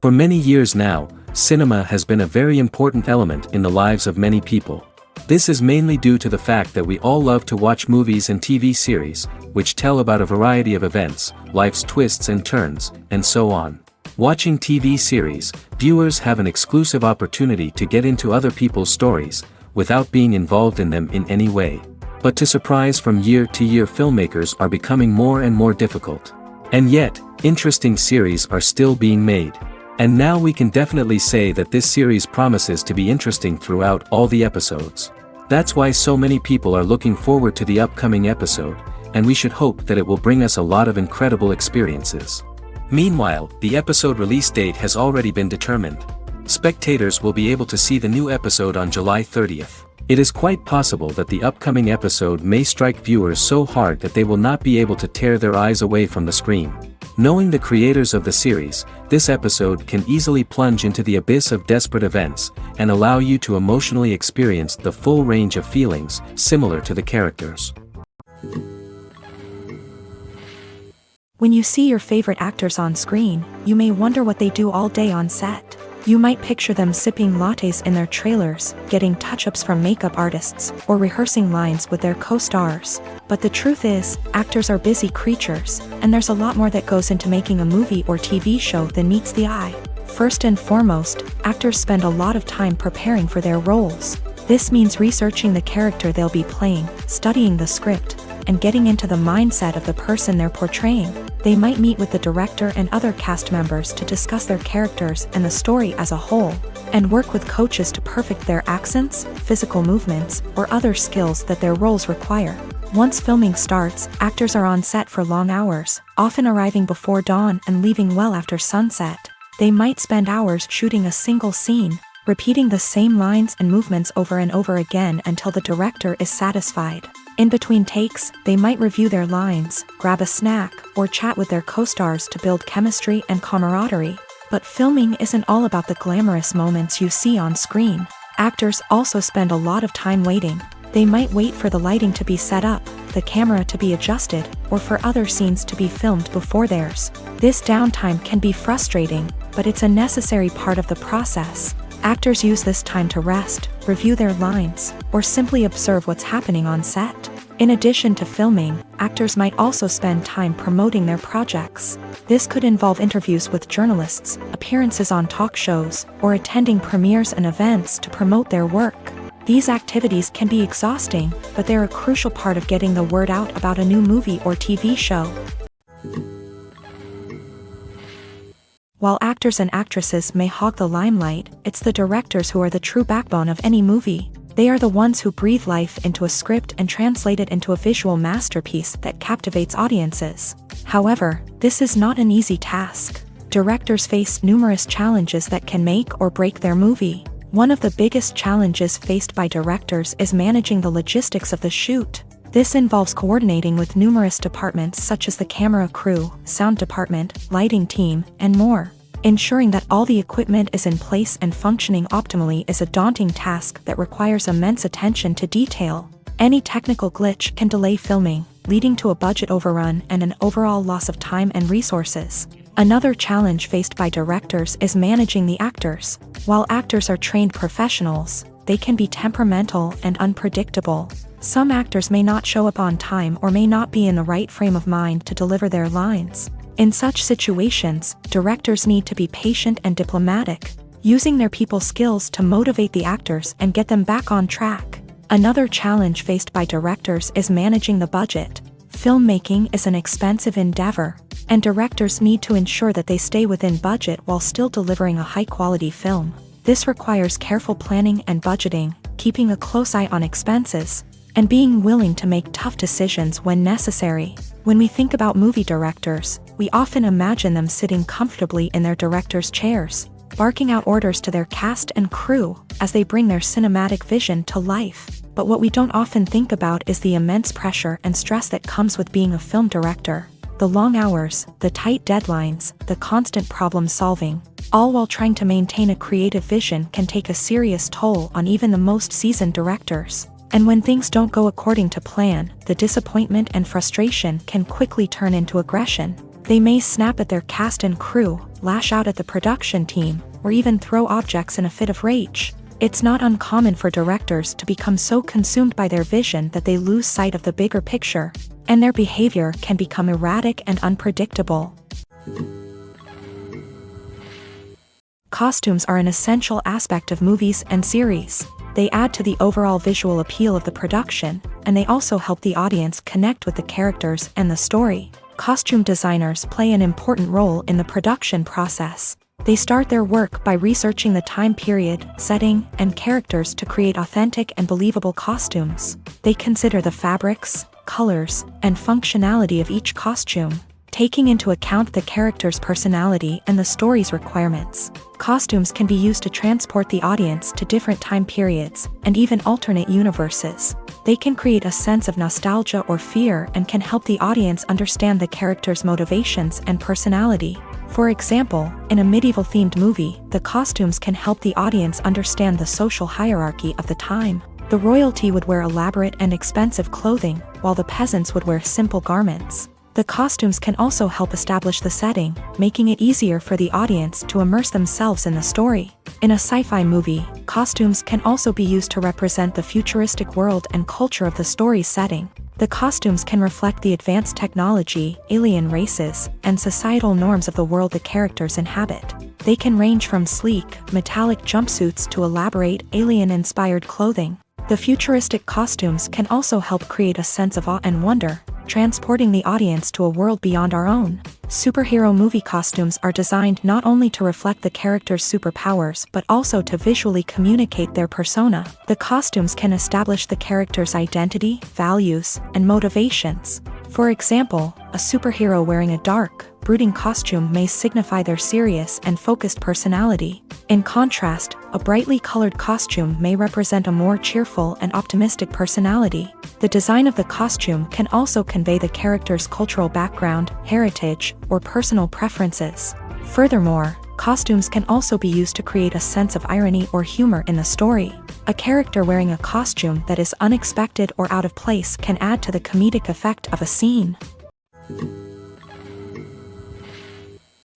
For many years now, cinema has been a very important element in the lives of many people. This is mainly due to the fact that we all love to watch movies and TV series, which tell about a variety of events, life's twists and turns, and so on. Watching TV series, viewers have an exclusive opportunity to get into other people's stories, without being involved in them in any way. But to surprise from year to year, filmmakers are becoming more and more difficult. And yet, interesting series are still being made. And now we can definitely say that this series promises to be interesting throughout all the episodes. That's why so many people are looking forward to the upcoming episode, and we should hope that it will bring us a lot of incredible experiences. Meanwhile, the episode release date has already been determined. Spectators will be able to see the new episode on July 30th. It is quite possible that the upcoming episode may strike viewers so hard that they will not be able to tear their eyes away from the screen. Knowing the creators of the series, this episode can easily plunge into the abyss of desperate events, and allow you to emotionally experience the full range of feelings, similar to the characters. When you see your favorite actors on screen, you may wonder what they do all day on set. You might picture them sipping lattes in their trailers, getting touch-ups from makeup artists, or rehearsing lines with their co-stars. But the truth is, actors are busy creatures, and there's a lot more that goes into making a movie or TV show than meets the eye. First and foremost, actors spend a lot of time preparing for their roles. This means researching the character they'll be playing, studying the script, and getting into the mindset of the person they're portraying. They might meet with the director and other cast members to discuss their characters and the story as a whole, and work with coaches to perfect their accents, physical movements, or other skills that their roles require. Once filming starts, actors are on set for long hours, often arriving before dawn and leaving well after sunset. They might spend hours shooting a single scene, repeating the same lines and movements over and over again until the director is satisfied. In between takes, they might review their lines, grab a snack, or chat with their co-stars to build chemistry and camaraderie. But filming isn't all about the glamorous moments you see on screen. Actors also spend a lot of time waiting. They might wait for the lighting to be set up, the camera to be adjusted, or for other scenes to be filmed before theirs. This downtime can be frustrating, but it's a necessary part of the process. Actors use this time to rest, review their lines, or simply observe what's happening on set. In addition to filming, actors might also spend time promoting their projects. This could involve interviews with journalists, appearances on talk shows, or attending premieres and events to promote their work. These activities can be exhausting, but they're a crucial part of getting the word out about a new movie or TV show. While actors and actresses may hog the limelight, it's the directors who are the true backbone of any movie. They are the ones who breathe life into a script and translate it into a visual masterpiece that captivates audiences. However, this is not an easy task. Directors face numerous challenges that can make or break their movie. One of the biggest challenges faced by directors is managing the logistics of the shoot. This involves coordinating with numerous departments such as the camera crew, sound department, lighting team, and more. Ensuring that all the equipment is in place and functioning optimally is a daunting task that requires immense attention to detail. Any technical glitch can delay filming, leading to a budget overrun and an overall loss of time and resources. Another challenge faced by directors is managing the actors. While actors are trained professionals, they can be temperamental and unpredictable. Some actors may not show up on time or may not be in the right frame of mind to deliver their lines. In such situations, directors need to be patient and diplomatic, using their people skills to motivate the actors and get them back on track. Another challenge faced by directors is managing the budget. Filmmaking is an expensive endeavor, and directors need to ensure that they stay within budget while still delivering a high-quality film. This requires careful planning and budgeting, keeping a close eye on expenses, and being willing to make tough decisions when necessary. When we think about movie directors, we often imagine them sitting comfortably in their director's chairs, barking out orders to their cast and crew as they bring their cinematic vision to life. But what we don't often think about is the immense pressure and stress that comes with being a film director. The long hours, the tight deadlines, the constant problem solving, all while trying to maintain a creative vision can take a serious toll on even the most seasoned directors. And when things don't go according to plan, the disappointment and frustration can quickly turn into aggression. They may snap at their cast and crew, lash out at the production team, or even throw objects in a fit of rage. It's not uncommon for directors to become so consumed by their vision that they lose sight of the bigger picture, and their behavior can become erratic and unpredictable. Costumes are an essential aspect of movies and series. They add to the overall visual appeal of the production, and they also help the audience connect with the characters and the story. Costume designers play an important role in the production process. They start their work by researching the time period, setting, and characters to create authentic and believable costumes. They consider the fabrics, colors, and functionality of each costume, taking into account the character's personality and the story's requirements. Costumes can be used to transport the audience to different time periods, and even alternate universes. They can create a sense of nostalgia or fear and can help the audience understand the character's motivations and personality. For example, in a medieval-themed movie, the costumes can help the audience understand the social hierarchy of the time. The royalty would wear elaborate and expensive clothing, while the peasants would wear simple garments. The costumes can also help establish the setting, making it easier for the audience to immerse themselves in the story. In a sci-fi movie, costumes can also be used to represent the futuristic world and culture of the story's setting. The costumes can reflect the advanced technology, alien races, and societal norms of the world the characters inhabit. They can range from sleek, metallic jumpsuits to elaborate, alien-inspired clothing. The futuristic costumes can also help create a sense of awe and wonder, transporting the audience to a world beyond our own. Superhero movie costumes are designed not only to reflect the character's superpowers but also to visually communicate their persona. The costumes can establish the character's identity, values, and motivations. For example, a superhero wearing a dark, brooding costume may signify their serious and focused personality. In contrast, a brightly colored costume may represent a more cheerful and optimistic personality. The design of the costume can also convey the character's cultural background, heritage, or personal preferences. Furthermore, costumes can also be used to create a sense of irony or humor in the story. A character wearing a costume that is unexpected or out of place can add to the comedic effect of a scene.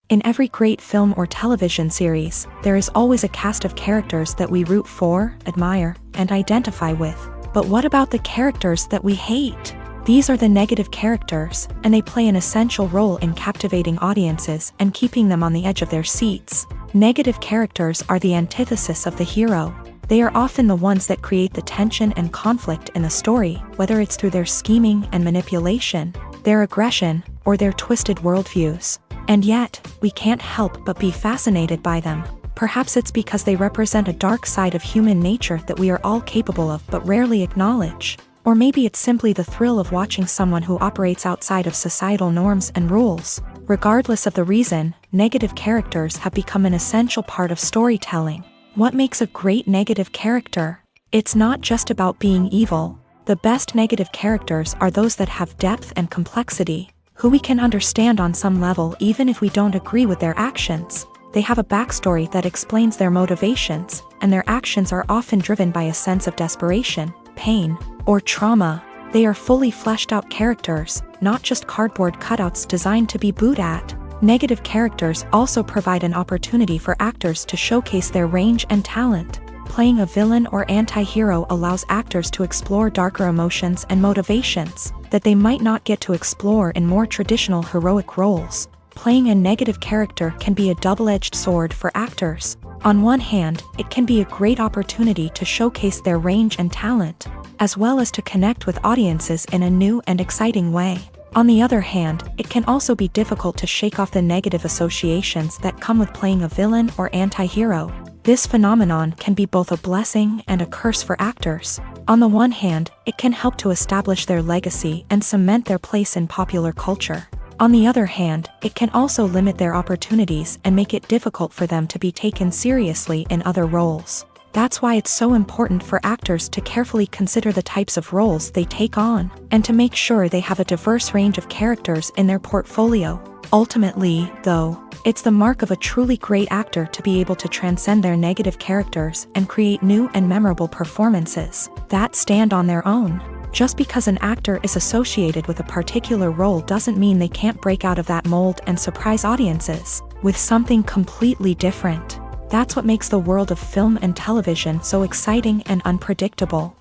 In every great film or television series, there is always a cast of characters that we root for, admire, and identify with. But what about the characters that we hate? These are the negative characters, and they play an essential role in captivating audiences and keeping them on the edge of their seats. Negative characters are the antithesis of the hero. They are often the ones that create the tension and conflict in the story, whether it's through their scheming and manipulation, their aggression, or their twisted worldviews. And yet, we can't help but be fascinated by them. Perhaps it's because they represent a dark side of human nature that we are all capable of but rarely acknowledge. Or maybe it's simply the thrill of watching someone who operates outside of societal norms and rules. Regardless of the reason, negative characters have become an essential part of storytelling. What makes a great negative character? It's not just about being evil. The best negative characters are those that have depth and complexity, who we can understand on some level even if we don't agree with their actions. They have a backstory that explains their motivations, and their actions are often driven by a sense of desperation, pain, or trauma. They are fully fleshed out characters, not just cardboard cutouts designed to be booed at. Negative characters also provide an opportunity for actors to showcase their range and talent. Playing a villain or anti-hero allows actors to explore darker emotions and motivations that they might not get to explore in more traditional heroic roles. Playing a negative character can be a double-edged sword for actors. On one hand, it can be a great opportunity to showcase their range and talent, as well as to connect with audiences in a new and exciting way. On the other hand, it can also be difficult to shake off the negative associations that come with playing a villain or anti-hero. This phenomenon can be both a blessing and a curse for actors. On the one hand, it can help to establish their legacy and cement their place in popular culture. On the other hand, it can also limit their opportunities and make it difficult for them to be taken seriously in other roles. That's why it's so important for actors to carefully consider the types of roles they take on, and to make sure they have a diverse range of characters in their portfolio. Ultimately, though, it's the mark of a truly great actor to be able to transcend their negative characters and create new and memorable performances that stand on their own. Just because an actor is associated with a particular role doesn't mean they can't break out of that mold and surprise audiences with something completely different. That's what makes the world of film and television so exciting and unpredictable.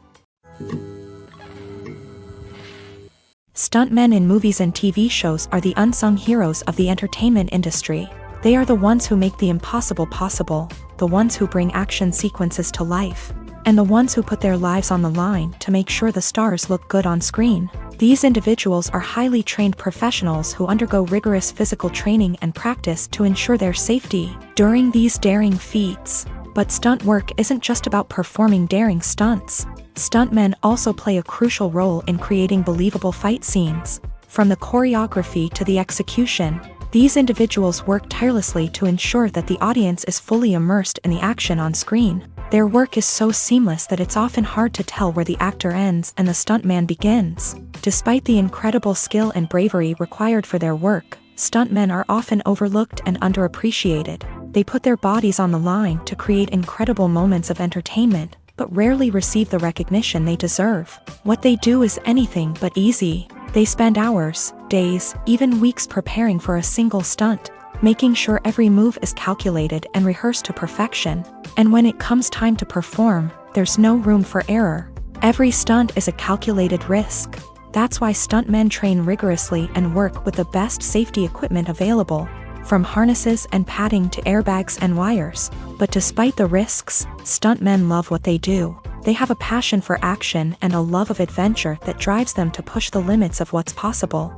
Stuntmen in movies and TV shows are the unsung heroes of the entertainment industry. They are the ones who make the impossible possible, the ones who bring action sequences to life, and the ones who put their lives on the line to make sure the stars look good on screen. These individuals are highly trained professionals who undergo rigorous physical training and practice to ensure their safety during these daring feats. But stunt work isn't just about performing daring stunts. Stuntmen also play a crucial role in creating believable fight scenes. From the choreography to the execution, these individuals work tirelessly to ensure that the audience is fully immersed in the action on screen. Their work is so seamless that it's often hard to tell where the actor ends and the stuntman begins. Despite the incredible skill and bravery required for their work, stuntmen are often overlooked and underappreciated. They put their bodies on the line to create incredible moments of entertainment, but rarely receive the recognition they deserve. What they do is anything but easy. They spend hours, days, even weeks preparing for a single stunt, making sure every move is calculated and rehearsed to perfection. And when it comes time to perform, there's no room for error. Every stunt is a calculated risk. That's why stuntmen train rigorously and work with the best safety equipment available, from harnesses and padding to airbags and wires. But despite the risks, stuntmen love what they do. They have a passion for action and a love of adventure that drives them to push the limits of what's possible.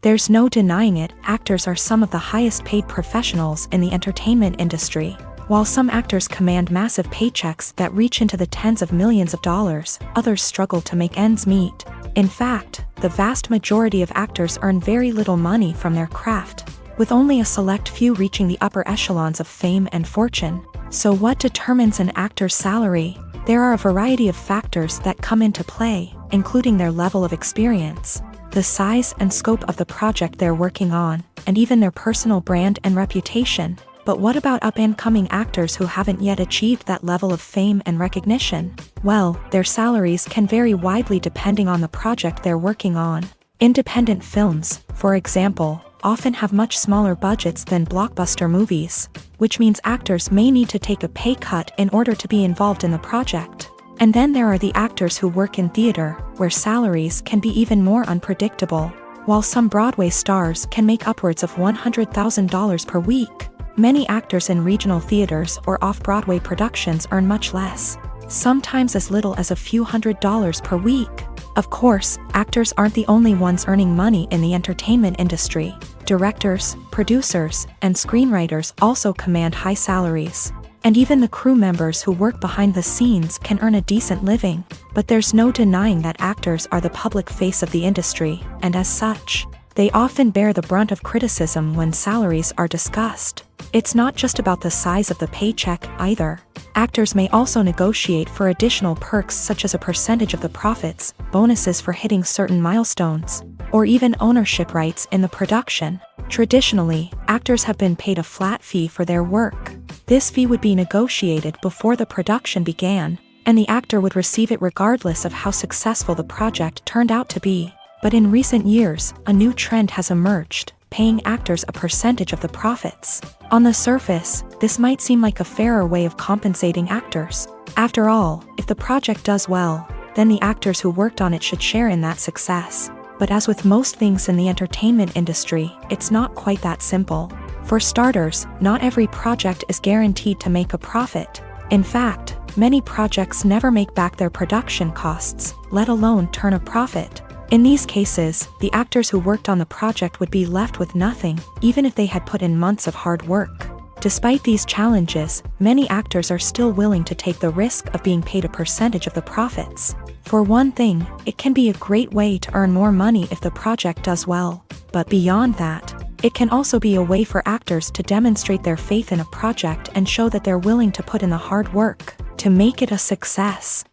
There's no denying it, actors are some of the highest paid professionals in the entertainment industry. While some actors command massive paychecks that reach into the tens of millions of dollars, others struggle to make ends meet. In fact, the vast majority of actors earn very little money from their craft, with only a select few reaching the upper echelons of fame and fortune. So what determines an actor's salary? There are a variety of factors that come into play, including their level of experience, the size and scope of the project they're working on, and even their personal brand and reputation. But what about up-and-coming actors who haven't yet achieved that level of fame and recognition? Well, their salaries can vary widely depending on the project they're working on. Independent films, for example, often have much smaller budgets than blockbuster movies, which means actors may need to take a pay cut in order to be involved in the project. And then there are the actors who work in theater, where salaries can be even more unpredictable. While some Broadway stars can make upwards of $100,000 per week, many actors in regional theaters or off-Broadway productions earn much less, sometimes as little as a few $100s per week. Of course, actors aren't the only ones earning money in the entertainment industry. Directors, producers, and screenwriters also command high salaries. And even the crew members who work behind the scenes can earn a decent living. But there's no denying that actors are the public face of the industry, and as such, they often bear the brunt of criticism when salaries are discussed. It's not just about the size of the paycheck either. Actors may also negotiate for additional perks such as a percentage of the profits, bonuses for hitting certain milestones, or even ownership rights in the production. Traditionally, actors have been paid a flat fee for their work. This fee would be negotiated before the production began, and the actor would receive it regardless of how successful the project turned out to be. But in recent years, a new trend has emerged, paying actors a percentage of the profits. On the surface, this might seem like a fairer way of compensating actors. After all, if the project does well, then the actors who worked on it should share in that success. But as with most things in the entertainment industry, it's not quite that simple. For starters, not every project is guaranteed to make a profit. In fact, many projects never make back their production costs, let alone turn a profit. In these cases, the actors who worked on the project would be left with nothing, even if they had put in months of hard work. Despite these challenges, many actors are still willing to take the risk of being paid a percentage of the profits. For one thing, it can be a great way to earn more money if the project does well. But beyond that, it can also be a way for actors to demonstrate their faith in a project and show that they're willing to put in the hard work to make it a success.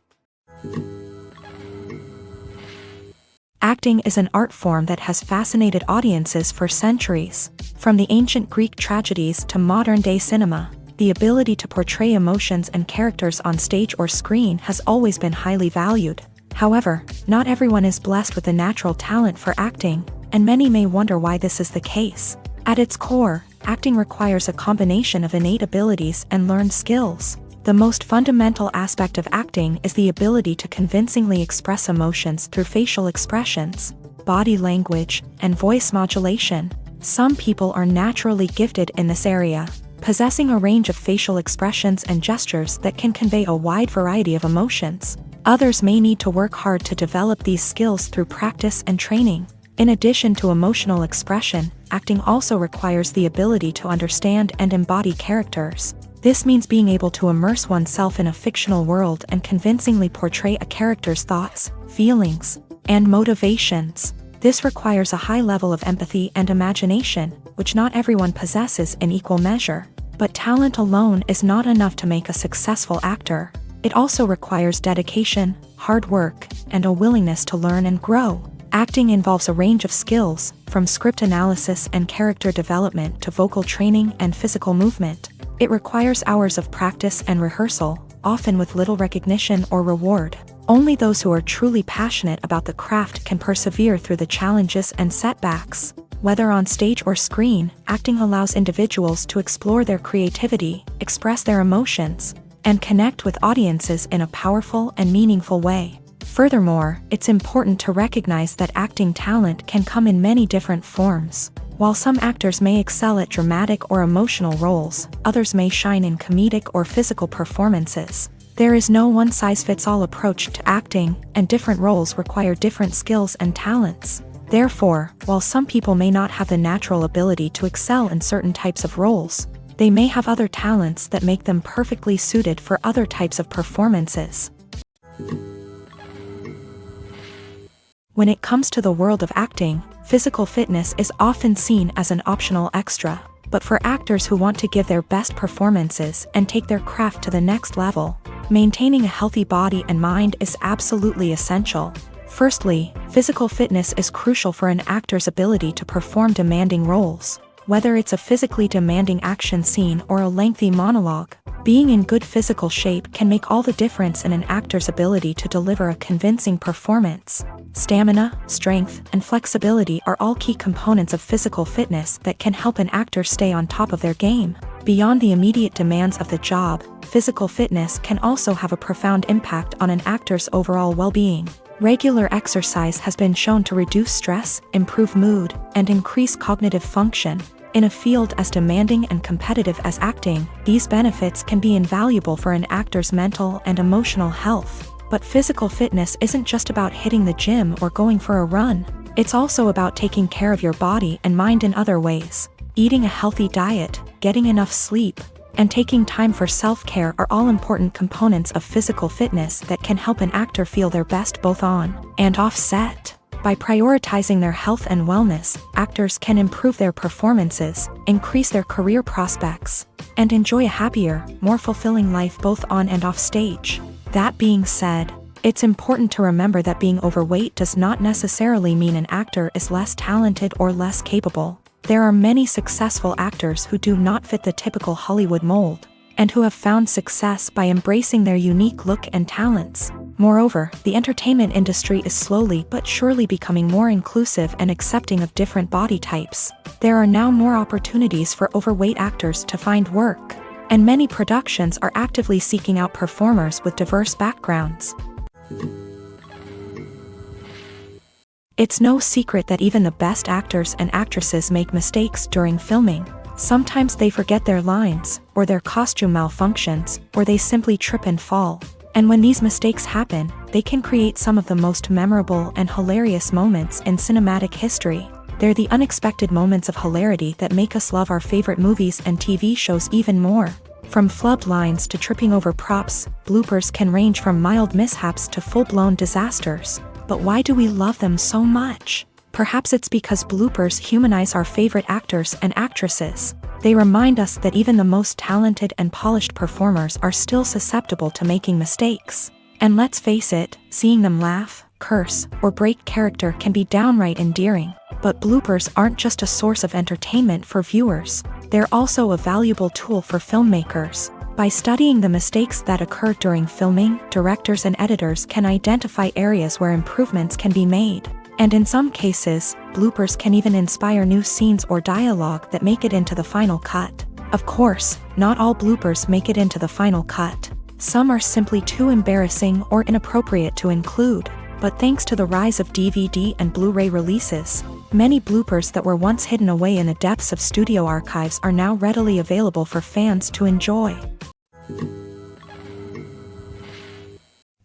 Acting is an art form that has fascinated audiences for centuries. From the ancient Greek tragedies to modern-day cinema, the ability to portray emotions and characters on stage or screen has always been highly valued. However, not everyone is blessed with a natural talent for acting, and many may wonder why this is the case. At its core, acting requires a combination of innate abilities and learned skills. The most fundamental aspect of acting is the ability to convincingly express emotions through facial expressions, body language, and voice modulation. Some people are naturally gifted in this area, possessing a range of facial expressions and gestures that can convey a wide variety of emotions. Others may need to work hard to develop these skills through practice and training. In addition to emotional expression, acting also requires the ability to understand and embody characters. This means being able to immerse oneself in a fictional world and convincingly portray a character's thoughts, feelings, and motivations. This requires a high level of empathy and imagination, which not everyone possesses in equal measure. But talent alone is not enough to make a successful actor. It also requires dedication, hard work, and a willingness to learn and grow. Acting involves a range of skills, from script analysis and character development to vocal training and physical movement. It requires hours of practice and rehearsal, often with little recognition or reward. Only those who are truly passionate about the craft can persevere through the challenges and setbacks. Whether on stage or screen, acting allows individuals to explore their creativity, express their emotions, and connect with audiences in a powerful and meaningful way. Furthermore, it's important to recognize that acting talent can come in many different forms. While some actors may excel at dramatic or emotional roles, others may shine in comedic or physical performances. There is no one-size-fits-all approach to acting, and different roles require different skills and talents. Therefore, while some people may not have the natural ability to excel in certain types of roles, they may have other talents that make them perfectly suited for other types of performances. When it comes to the world of acting, physical fitness is often seen as an optional extra. But for actors who want to give their best performances and take their craft to the next level, maintaining a healthy body and mind is absolutely essential. Firstly, physical fitness is crucial for an actor's ability to perform demanding roles. Whether it's a physically demanding action scene or a lengthy monologue, being in good physical shape can make all the difference in an actor's ability to deliver a convincing performance. Stamina, strength, and flexibility are all key components of physical fitness that can help an actor stay on top of their game. Beyond the immediate demands of the job, physical fitness can also have a profound impact on an actor's overall well-being. Regular exercise has been shown to reduce stress, improve mood, and increase cognitive function. In a field as demanding and competitive as acting, these benefits can be invaluable for an actor's mental and emotional health. But physical fitness isn't just about hitting the gym or going for a run. It's also about taking care of your body and mind in other ways. Eating a healthy diet, getting enough sleep, and taking time for self-care are all important components of physical fitness that can help an actor feel their best both on and off set. By prioritizing their health and wellness, actors can improve their performances, increase their career prospects, and enjoy a happier, more fulfilling life both on and off stage. That being said, it's important to remember that being overweight does not necessarily mean an actor is less talented or less capable. There are many successful actors who do not fit the typical Hollywood mold, and who have found success by embracing their unique look and talents. Moreover, the entertainment industry is slowly but surely becoming more inclusive and accepting of different body types. There are now more opportunities for overweight actors to find work, and many productions are actively seeking out performers with diverse backgrounds. It's no secret that even the best actors and actresses make mistakes during filming. Sometimes they forget their lines, or their costume malfunctions, or they simply trip and fall. And when these mistakes happen, they can create some of the most memorable and hilarious moments in cinematic history. They're the unexpected moments of hilarity that make us love our favorite movies and TV shows even more. From flubbed lines to tripping over props, bloopers can range from mild mishaps to full-blown disasters. But why do we love them so much? Perhaps it's because bloopers humanize our favorite actors and actresses. They remind us that even the most talented and polished performers are still susceptible to making mistakes. And let's face it, seeing them laugh, curse, or break character can be downright endearing. But bloopers aren't just a source of entertainment for viewers. They're also a valuable tool for filmmakers. By studying the mistakes that occur during filming, directors and editors can identify areas where improvements can be made. And in some cases, bloopers can even inspire new scenes or dialogue that make it into the final cut. Of course, not all bloopers make it into the final cut. Some are simply too embarrassing or inappropriate to include. But thanks to the rise of DVD and Blu-ray releases, many bloopers that were once hidden away in the depths of studio archives are now readily available for fans to enjoy.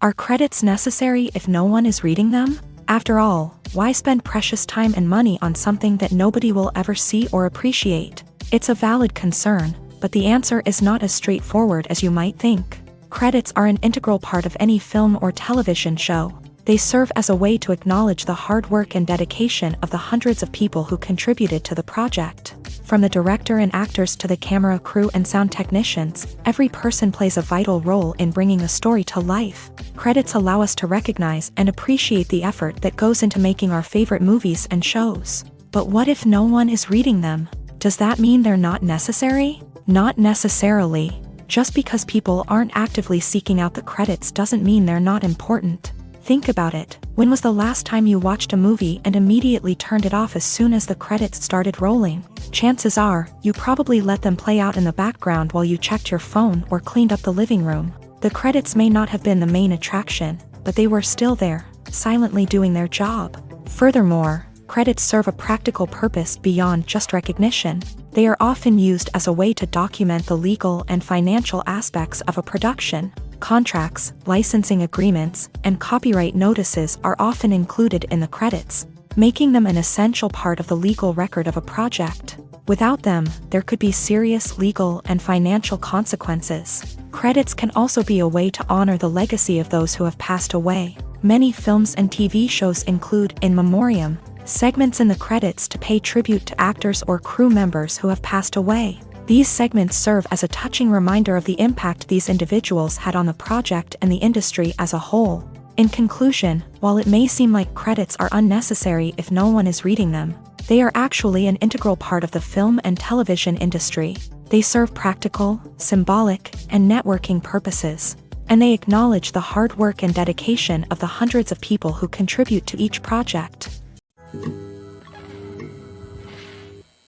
Are credits necessary if no one is reading them? After all, why spend precious time and money on something that nobody will ever see or appreciate? It's a valid concern, but the answer is not as straightforward as you might think. Credits are an integral part of any film or television show. They serve as a way to acknowledge the hard work and dedication of the hundreds of people who contributed to the project. From the director and actors to the camera crew and sound technicians, every person plays a vital role in bringing a story to life. Credits allow us to recognize and appreciate the effort that goes into making our favorite movies and shows. But what if no one is reading them? Does that mean they're not necessary? Not necessarily. Just because people aren't actively seeking out the credits doesn't mean they're not important. Think about it. When was the last time you watched a movie and immediately turned it off as soon as the credits started rolling? Chances are, you probably let them play out in the background while you checked your phone or cleaned up the living room. The credits may not have been the main attraction, but they were still there, silently doing their job. Furthermore, credits serve a practical purpose beyond just recognition. They are often used as a way to document the legal and financial aspects of a production. Contracts, licensing agreements, and copyright notices are often included in the credits, making them an essential part of the legal record of a project. Without them, there could be serious legal and financial consequences. Credits can also be a way to honor the legacy of those who have passed away. Many films and TV shows include in memoriam segments in the credits to pay tribute to actors or crew members who have passed away. These segments serve as a touching reminder of the impact these individuals had on the project and the industry as a whole. In conclusion, while it may seem like credits are unnecessary if no one is reading them, they are actually an integral part of the film and television industry. They serve practical, symbolic, and networking purposes, and they acknowledge the hard work and dedication of the hundreds of people who contribute to each project.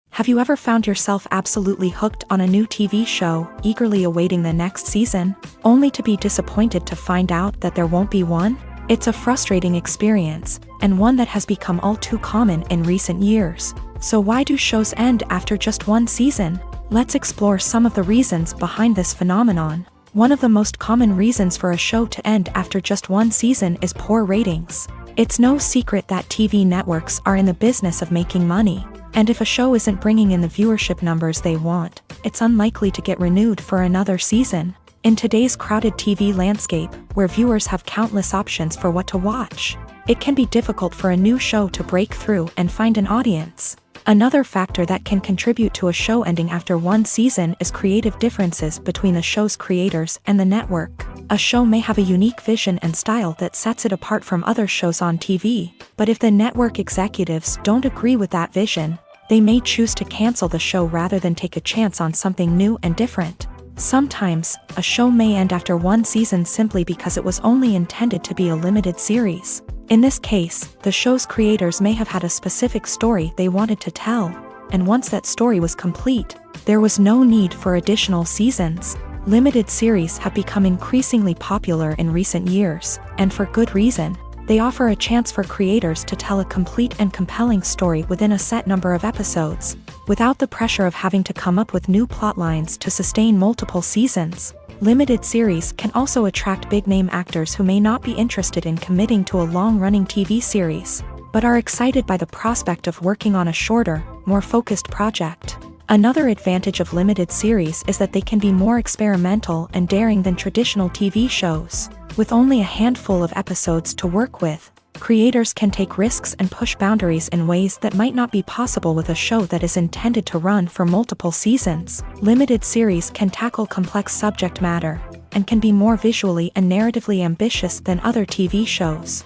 Have you ever found yourself absolutely hooked on a new TV show, eagerly awaiting the next season, only to be disappointed to find out that there won't be one? It's a frustrating experience, and one that has become all too common in recent years. So why do shows end after just one season? Let's explore some of the reasons behind this phenomenon. One of the most common reasons for a show to end after just one season is poor ratings. It's no secret that TV networks are in the business of making money. And if a show isn't bringing in the viewership numbers they want, it's unlikely to get renewed for another season. In today's crowded TV landscape, where viewers have countless options for what to watch, it can be difficult for a new show to break through and find an audience. Another factor that can contribute to a show ending after one season is creative differences between the show's creators and the network. A show may have a unique vision and style that sets it apart from other shows on TV, but if the network executives don't agree with that vision, they may choose to cancel the show rather than take a chance on something new and different. Sometimes, a show may end after one season simply because it was only intended to be a limited series. In this case, the show's creators may have had a specific story they wanted to tell, and once that story was complete, there was no need for additional seasons. Limited series have become increasingly popular in recent years, and for good reason. They offer a chance for creators to tell a complete and compelling story within a set number of episodes, without the pressure of having to come up with new plot lines to sustain multiple seasons. Limited series can also attract big-name actors who may not be interested in committing to a long-running TV series, but are excited by the prospect of working on a shorter, more focused project. Another advantage of limited series is that they can be more experimental and daring than traditional TV shows. With only a handful of episodes to work with, creators can take risks and push boundaries in ways that might not be possible with a show that is intended to run for multiple seasons. Limited series can tackle complex subject matter, and can be more visually and narratively ambitious than other TV shows.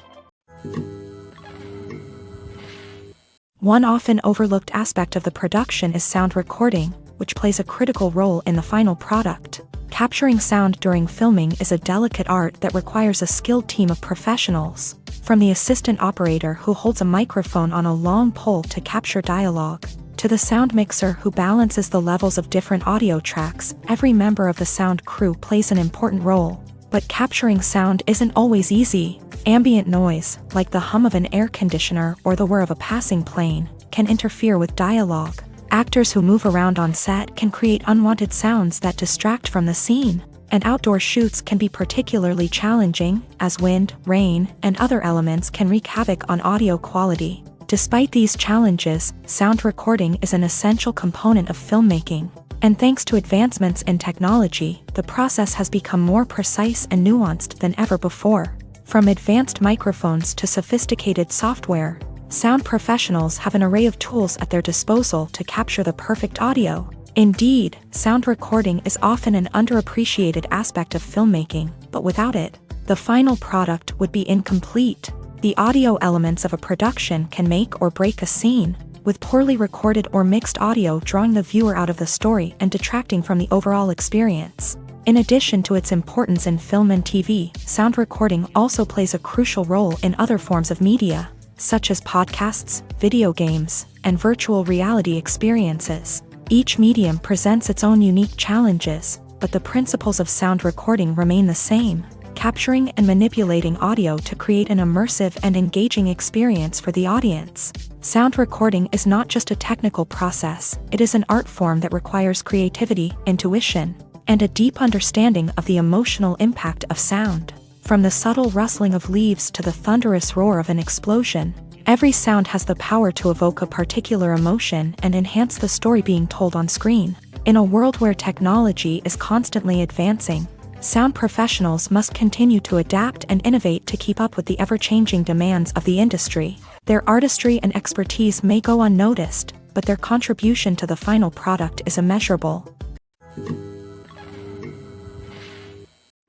One often overlooked aspect of the production is sound recording. which plays a critical role in the final product. Capturing sound during filming is a delicate art that requires a skilled team of professionals. From the assistant operator who holds a microphone on a long pole to capture dialogue, to the sound mixer who balances the levels of different audio tracks, every member of the sound crew plays an important role. But capturing sound isn't always easy. Ambient noise, like the hum of an air conditioner or the whir of a passing plane, can interfere with dialogue. Actors who move around on set can create unwanted sounds that distract from the scene. And outdoor shoots can be particularly challenging, as wind, rain, and other elements can wreak havoc on audio quality. Despite these challenges, sound recording is an essential component of filmmaking. And thanks to advancements in technology, the process has become more precise and nuanced than ever before. From advanced microphones to sophisticated software, sound professionals have an array of tools at their disposal to capture the perfect audio. Indeed, sound recording is often an underappreciated aspect of filmmaking, but without it, the final product would be incomplete. The audio elements of a production can make or break a scene, with poorly recorded or mixed audio drawing the viewer out of the story and detracting from the overall experience. In addition to its importance in film and TV, sound recording also plays a crucial role in other forms of media, such as podcasts, video games, and virtual reality experiences. Each medium presents its own unique challenges, but the principles of sound recording remain the same: capturing and manipulating audio to create an immersive and engaging experience for the audience. Sound recording is not just a technical process, it is an art form that requires creativity, intuition, and a deep understanding of the emotional impact of sound. From the subtle rustling of leaves to the thunderous roar of an explosion, every sound has the power to evoke a particular emotion and enhance the story being told on screen. In a world where technology is constantly advancing, sound professionals must continue to adapt and innovate to keep up with the ever-changing demands of the industry. Their artistry and expertise may go unnoticed, but their contribution to the final product is immeasurable.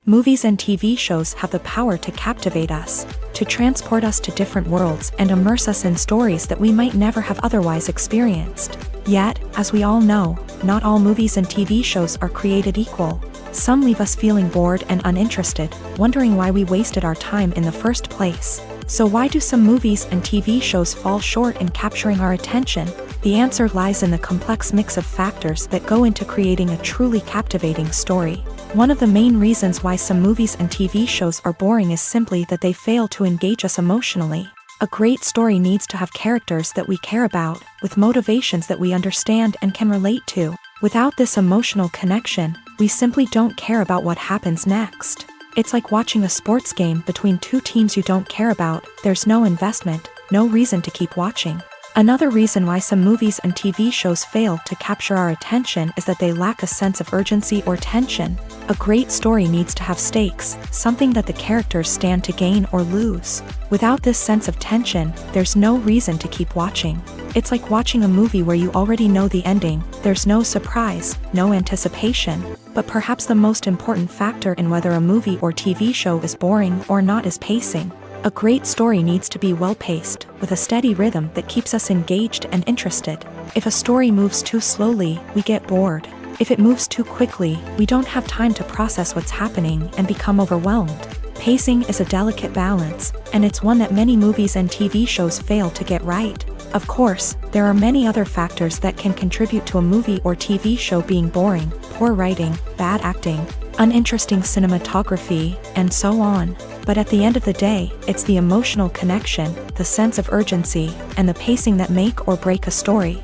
Movies and TV shows have the power to captivate us, to transport us to different worlds and immerse us in stories that we might never have otherwise experienced. Yet, as we all know, not all movies and TV shows are created equal. Some leave us feeling bored and uninterested, wondering why we wasted our time in the first place. So why do some movies and TV shows fall short in capturing our attention? The answer lies in the complex mix of factors that go into creating a truly captivating story. One of the main reasons why some movies and TV shows are boring is simply that they fail to engage us emotionally. A great story needs to have characters that we care about, with motivations that we understand and can relate to. Without this emotional connection, we simply don't care about what happens next. It's like watching a sports game between two teams you don't care about. There's no investment, no reason to keep watching. Another reason why some movies and TV shows fail to capture our attention is that they lack a sense of urgency or tension. A great story needs to have stakes, something that the characters stand to gain or lose. Without this sense of tension, there's no reason to keep watching. It's like watching a movie where you already know the ending. There's no surprise, no anticipation. But perhaps the most important factor in whether a movie or TV show is boring or not is pacing. A great story needs to be well-paced, with a steady rhythm that keeps us engaged and interested. If a story moves too slowly, we get bored. If it moves too quickly, we don't have time to process what's happening and become overwhelmed. Pacing is a delicate balance, and it's one that many movies and TV shows fail to get right. Of course, there are many other factors that can contribute to a movie or TV show being boring: poor writing, bad acting, uninteresting cinematography, and so on. But at the end of the day, it's the emotional connection, the sense of urgency, and the pacing that make or break a story.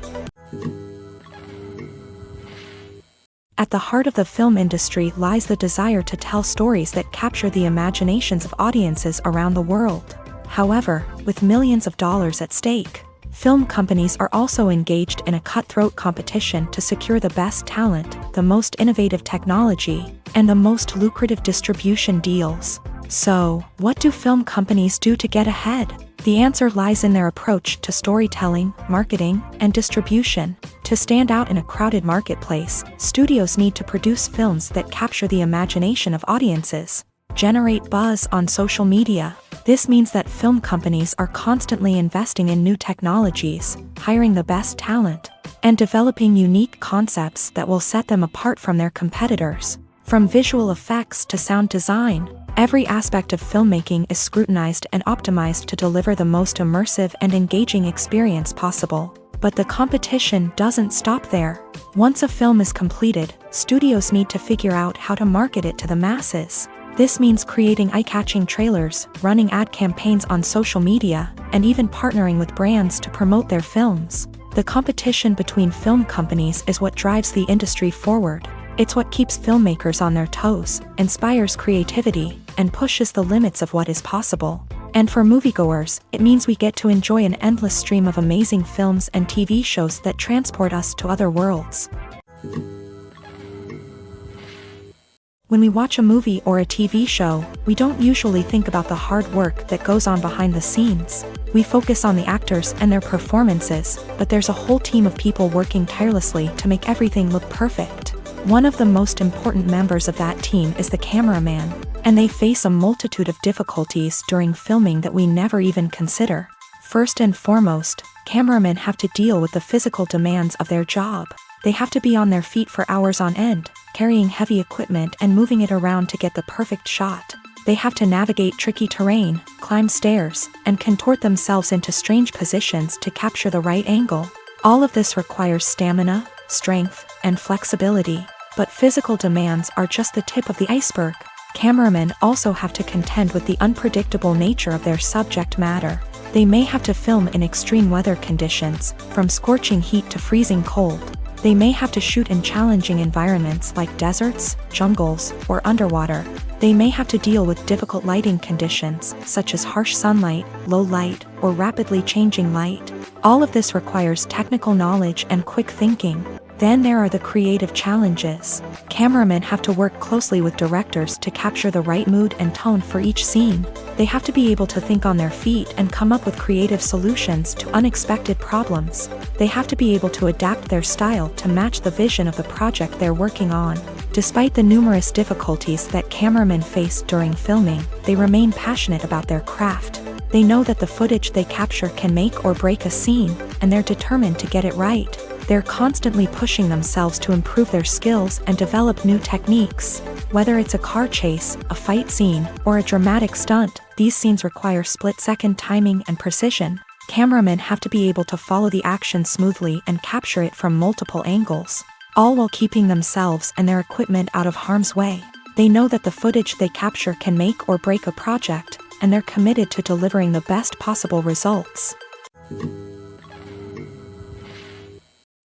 At the heart of the film industry lies the desire to tell stories that capture the imaginations of audiences around the world. However, with millions of dollars at stake, film companies are also engaged in a cutthroat competition to secure the best talent, the most innovative technology, and the most lucrative distribution deals. So, what do film companies do to get ahead? The answer lies in their approach to storytelling, marketing, and distribution. To stand out in a crowded marketplace, studios need to produce films that capture the imagination of audiences, generate buzz on social media. This means that film companies are constantly investing in new technologies, hiring the best talent, and developing unique concepts that will set them apart from their competitors. From visual effects to sound design, every aspect of filmmaking is scrutinized and optimized to deliver the most immersive and engaging experience possible. But the competition doesn't stop there. Once a film is completed, studios need to figure out how to market it to the masses. This means creating eye-catching trailers, running ad campaigns on social media, and even partnering with brands to promote their films. The competition between film companies is what drives the industry forward. It's what keeps filmmakers on their toes, inspires creativity, and pushes the limits of what is possible. And for moviegoers, it means we get to enjoy an endless stream of amazing films and TV shows that transport us to other worlds. When we watch a movie or a TV show, we don't usually think about the hard work that goes on behind the scenes. We focus on the actors and their performances, but there's a whole team of people working tirelessly to make everything look perfect. One of the most important members of that team is the cameraman, and they face a multitude of difficulties during filming that we never even consider. First and foremost, cameramen have to deal with the physical demands of their job. They have to be on their feet for hours on end, carrying heavy equipment and moving it around to get the perfect shot. They have to navigate tricky terrain, climb stairs, and contort themselves into strange positions to capture the right angle. All of this requires stamina, strength, and flexibility. But physical demands are just the tip of the iceberg. Cameramen also have to contend with the unpredictable nature of their subject matter. They may have to film in extreme weather conditions, from scorching heat to freezing cold. They may have to shoot in challenging environments like deserts, jungles, or underwater. They may have to deal with difficult lighting conditions, such as harsh sunlight, low light, or rapidly changing light. All of this requires technical knowledge and quick thinking. Then there are the creative challenges. Cameramen have to work closely with directors to capture the right mood and tone for each scene. They have to be able to think on their feet and come up with creative solutions to unexpected problems. They have to be able to adapt their style to match the vision of the project they're working on. Despite the numerous difficulties that cameramen face during filming, they remain passionate about their craft. They know that the footage they capture can make or break a scene, and they're determined to get it right. They're constantly pushing themselves to improve their skills and develop new techniques. Whether it's a car chase, a fight scene, or a dramatic stunt, these scenes require split-second timing and precision. Cameramen have to be able to follow the action smoothly and capture it from multiple angles, all while keeping themselves and their equipment out of harm's way. They know that the footage they capture can make or break a project, and they're committed to delivering the best possible results.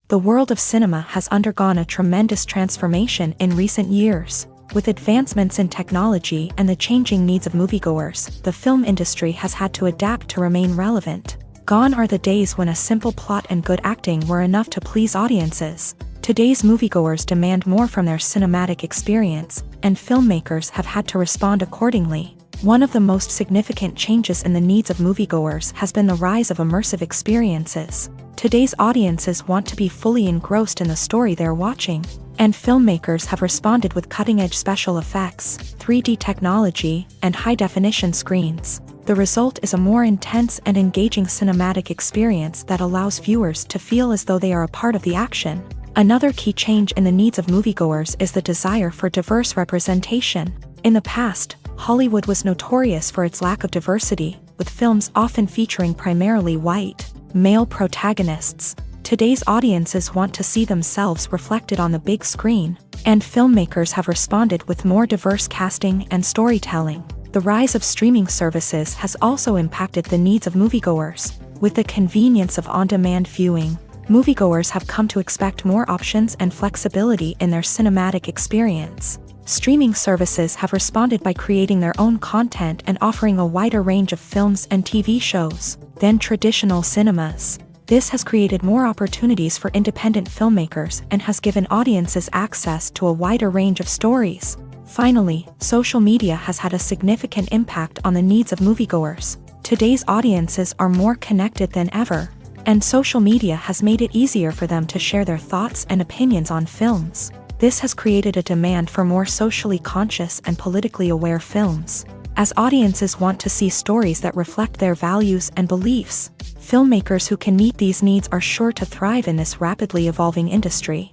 The world of cinema has undergone a tremendous transformation in recent years. With advancements in technology and the changing needs of moviegoers, the film industry has had to adapt to remain relevant. Gone are the days when a simple plot and good acting were enough to please audiences. Today's moviegoers demand more from their cinematic experience, and filmmakers have had to respond accordingly. One of the most significant changes in the needs of moviegoers has been the rise of immersive experiences. Today's audiences want to be fully engrossed in the story they're watching, and filmmakers have responded with cutting-edge special effects, 3D technology, and high-definition screens. The result is a more intense and engaging cinematic experience that allows viewers to feel as though they are a part of the action. Another key change in the needs of moviegoers is the desire for diverse representation. In the past, Hollywood was notorious for its lack of diversity, with films often featuring primarily white, male protagonists. Today's audiences want to see themselves reflected on the big screen, and filmmakers have responded with more diverse casting and storytelling. The rise of streaming services has also impacted the needs of moviegoers. With the convenience of on-demand viewing, moviegoers have come to expect more options and flexibility in their cinematic experience. Streaming services have responded by creating their own content and offering a wider range of films and TV shows than traditional cinemas. This has created more opportunities for independent filmmakers and has given audiences access to a wider range of stories. Finally, social media has had a significant impact on the needs of moviegoers. Today's audiences are more connected than ever, and social media has made it easier for them to share their thoughts and opinions on films. This has created a demand for more socially conscious and politically aware films. as audiences want to see stories that reflect their values and beliefs. Filmmakers who can meet these needs are sure to thrive in this rapidly evolving industry.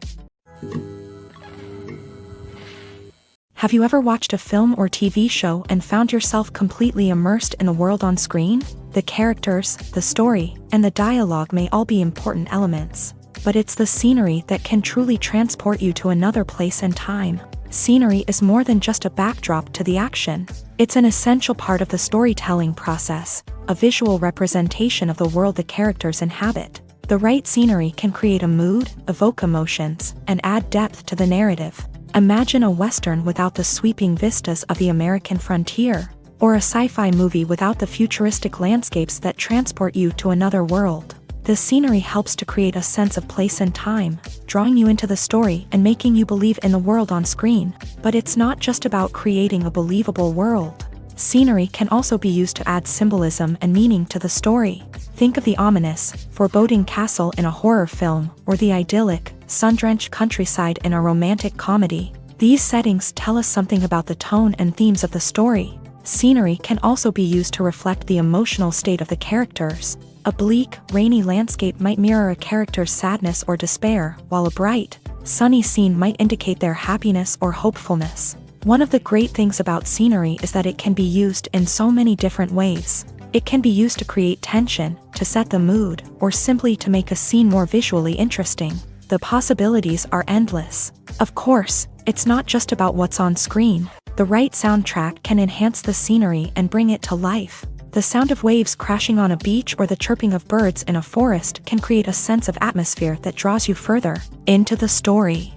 Have you ever watched a film or TV show and found yourself completely immersed in the world on screen? The characters, the story, and the dialogue may all be important elements, but it's the scenery that can truly transport you to another place and time. Scenery is more than just a backdrop to the action. It's an essential part of the storytelling process, a visual representation of the world the characters inhabit. The right scenery can create a mood, evoke emotions, and add depth to the narrative. Imagine a Western without the sweeping vistas of the American frontier, or a sci-fi movie without the futuristic landscapes that transport you to another world. The scenery helps to create a sense of place and time, drawing you into the story and making you believe in the world on screen. But it's not just about creating a believable world. Scenery can also be used to add symbolism and meaning to the story. Think of the ominous, foreboding castle in a horror film, or the idyllic, sun-drenched countryside in a romantic comedy. These settings tell us something about the tone and themes of the story. Scenery can also be used to reflect the emotional state of the characters. A bleak, rainy landscape might mirror a character's sadness or despair, while a bright, sunny scene might indicate their happiness or hopefulness. One of the great things about scenery is that it can be used in so many different ways. It can be used to create tension, to set the mood, or simply to make a scene more visually interesting. The possibilities are endless. Of course, it's not just about what's on screen. The right soundtrack can enhance the scenery and bring it to life. The sound of waves crashing on a beach or the chirping of birds in a forest can create a sense of atmosphere that draws you further into the story.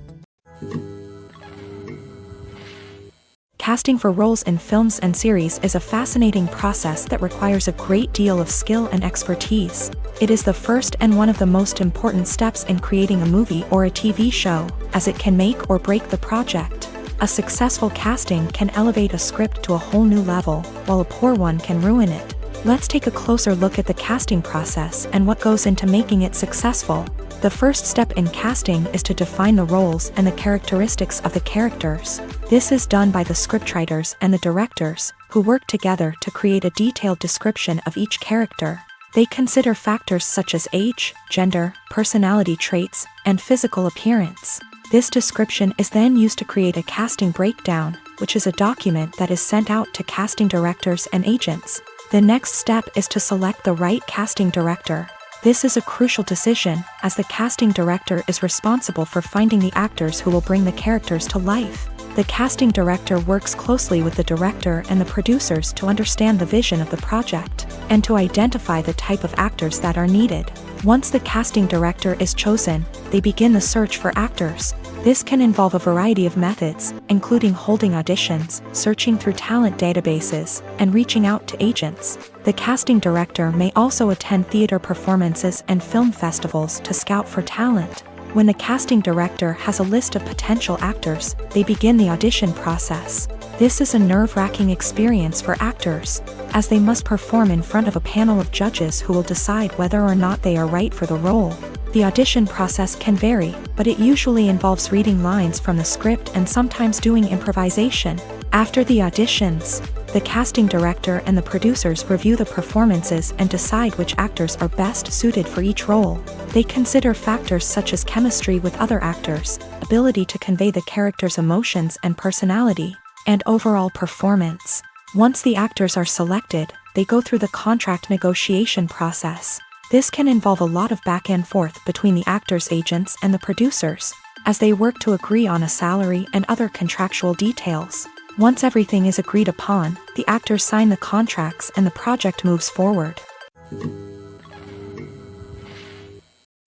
Casting for roles in films and series is a fascinating process that requires a great deal of skill and expertise. It is the first and one of the most important steps in creating a movie or a TV show, as it can make or break the project. A successful casting can elevate a script to a whole new level, while a poor one can ruin it. Let's take a closer look at the casting process and what goes into making it successful. The first step in casting is to define the roles and the characteristics of the characters. This is done by the scriptwriters and the directors, who work together to create a detailed description of each character. They consider factors such as age, gender, personality traits, and physical appearance. This description is then used to create a casting breakdown, which is a document that is sent out to casting directors and agents. The next step is to select the right casting director. This is a crucial decision, as the casting director is responsible for finding the actors who will bring the characters to life. The casting director works closely with the director and the producers to understand the vision of the project, and to identify the type of actors that are needed. Once the casting director is chosen, they begin the search for actors. This can involve a variety of methods, including holding auditions, searching through talent databases, and reaching out to agents. The casting director may also attend theater performances and film festivals to scout for talent. When the casting director has a list of potential actors, they begin the audition process. This is a nerve-wracking experience for actors, as they must perform in front of a panel of judges who will decide whether or not they are right for the role. The audition process can vary, but it usually involves reading lines from the script and sometimes doing improvisation. After the auditions, the casting director and the producers review the performances and decide which actors are best suited for each role. They consider factors such as chemistry with other actors, ability to convey the character's emotions and personality, and overall performance. Once the actors are selected, they go through the contract negotiation process. This can involve a lot of back and forth between the actors' agents and the producers, as they work to agree on a salary and other contractual details. Once everything is agreed upon, the actors sign the contracts and the project moves forward.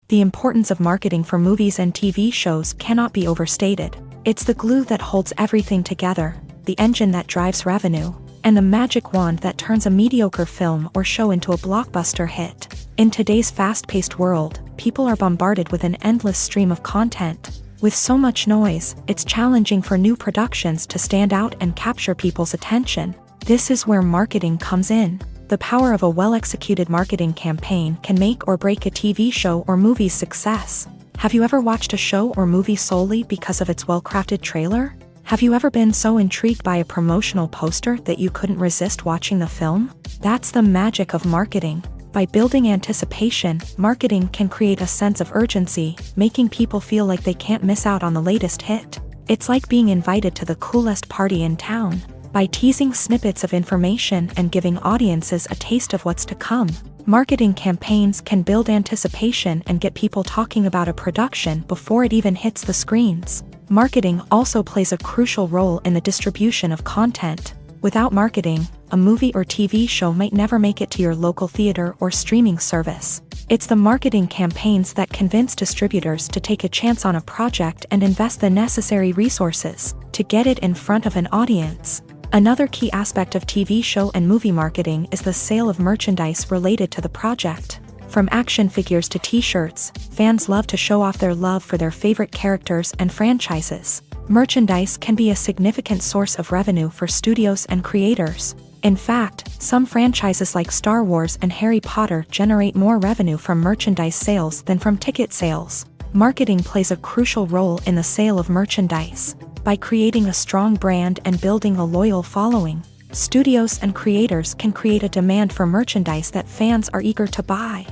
The importance of marketing for movies and TV shows cannot be overstated. It's the glue that holds everything together, the engine that drives revenue, and the magic wand that turns a mediocre film or show into a blockbuster hit. In today's fast-paced world, people are bombarded with an endless stream of content. With so much noise, it's challenging for new productions to stand out and capture people's attention. This is where marketing comes in. The power of a well-executed marketing campaign can make or break a TV show or movie's success. Have you ever watched a show or movie solely because of its well-crafted trailer? Have you ever been so intrigued by a promotional poster that you couldn't resist watching the film? That's the magic of marketing. By building anticipation, marketing can create a sense of urgency, making people feel like they can't miss out on the latest hit. It's like being invited to the coolest party in town. By teasing snippets of information and giving audiences a taste of what's to come, marketing campaigns can build anticipation and get people talking about a production before it even hits the screens. Marketing also plays a crucial role in the distribution of content. Without marketing, a movie or TV show might never make it to your local theater or streaming service. It's the marketing campaigns that convince distributors to take a chance on a project and invest the necessary resources to get it in front of an audience. Another key aspect of TV show and movie marketing is the sale of merchandise related to the project. From action figures to t-shirts, fans love to show off their love for their favorite characters and franchises. Merchandise can be a significant source of revenue for studios and creators. In fact, some franchises like Star Wars and Harry Potter generate more revenue from merchandise sales than from ticket sales. Marketing plays a crucial role in the sale of merchandise. By creating a strong brand and building a loyal following, studios and creators can create a demand for merchandise that fans are eager to buy.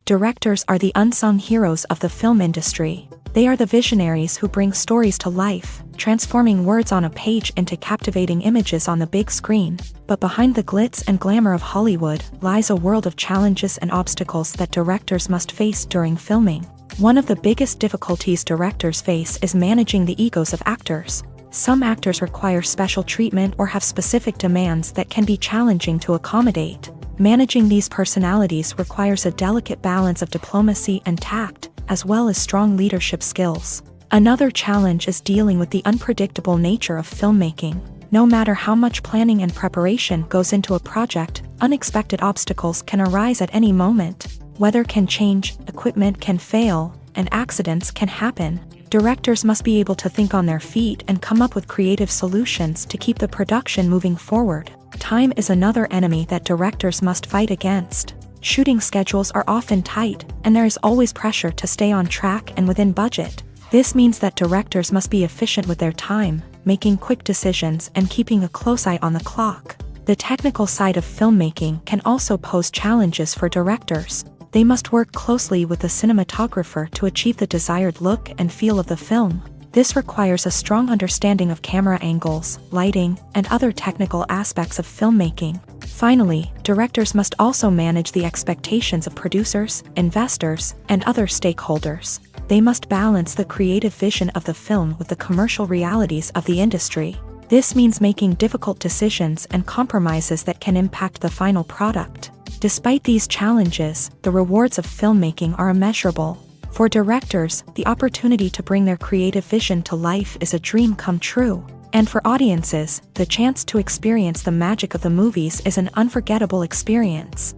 Directors are the unsung heroes of the film industry. They are the visionaries who bring stories to life, transforming words on a page into captivating images on the big screen. But behind the glitz and glamour of Hollywood lies a world of challenges and obstacles that directors must face during filming. One of the biggest difficulties directors face is managing the egos of actors. Some actors require special treatment or have specific demands that can be challenging to accommodate. Managing these personalities requires a delicate balance of diplomacy and tact, as well as strong leadership skills. Another challenge is dealing with the unpredictable nature of filmmaking. No matter how much planning and preparation goes into a project, unexpected obstacles can arise at any moment. Weather can change, equipment can fail, and accidents can happen. Directors must be able to think on their feet and come up with creative solutions to keep the production moving forward. Time is another enemy that directors must fight against. Shooting schedules are often tight, and there is always pressure to stay on track and within budget. This means that directors must be efficient with their time, making quick decisions and keeping a close eye on the clock. The technical side of filmmaking can also pose challenges for directors. They must work closely with the cinematographer to achieve the desired look and feel of the film. This requires a strong understanding of camera angles, lighting, and other technical aspects of filmmaking. Finally, directors must also manage the expectations of producers, investors, and other stakeholders. They must balance the creative vision of the film with the commercial realities of the industry. This means making difficult decisions and compromises that can impact the final product. Despite these challenges, the rewards of filmmaking are immeasurable. For directors, the opportunity to bring their creative vision to life is a dream come true. And for audiences, the chance to experience the magic of the movies is an unforgettable experience.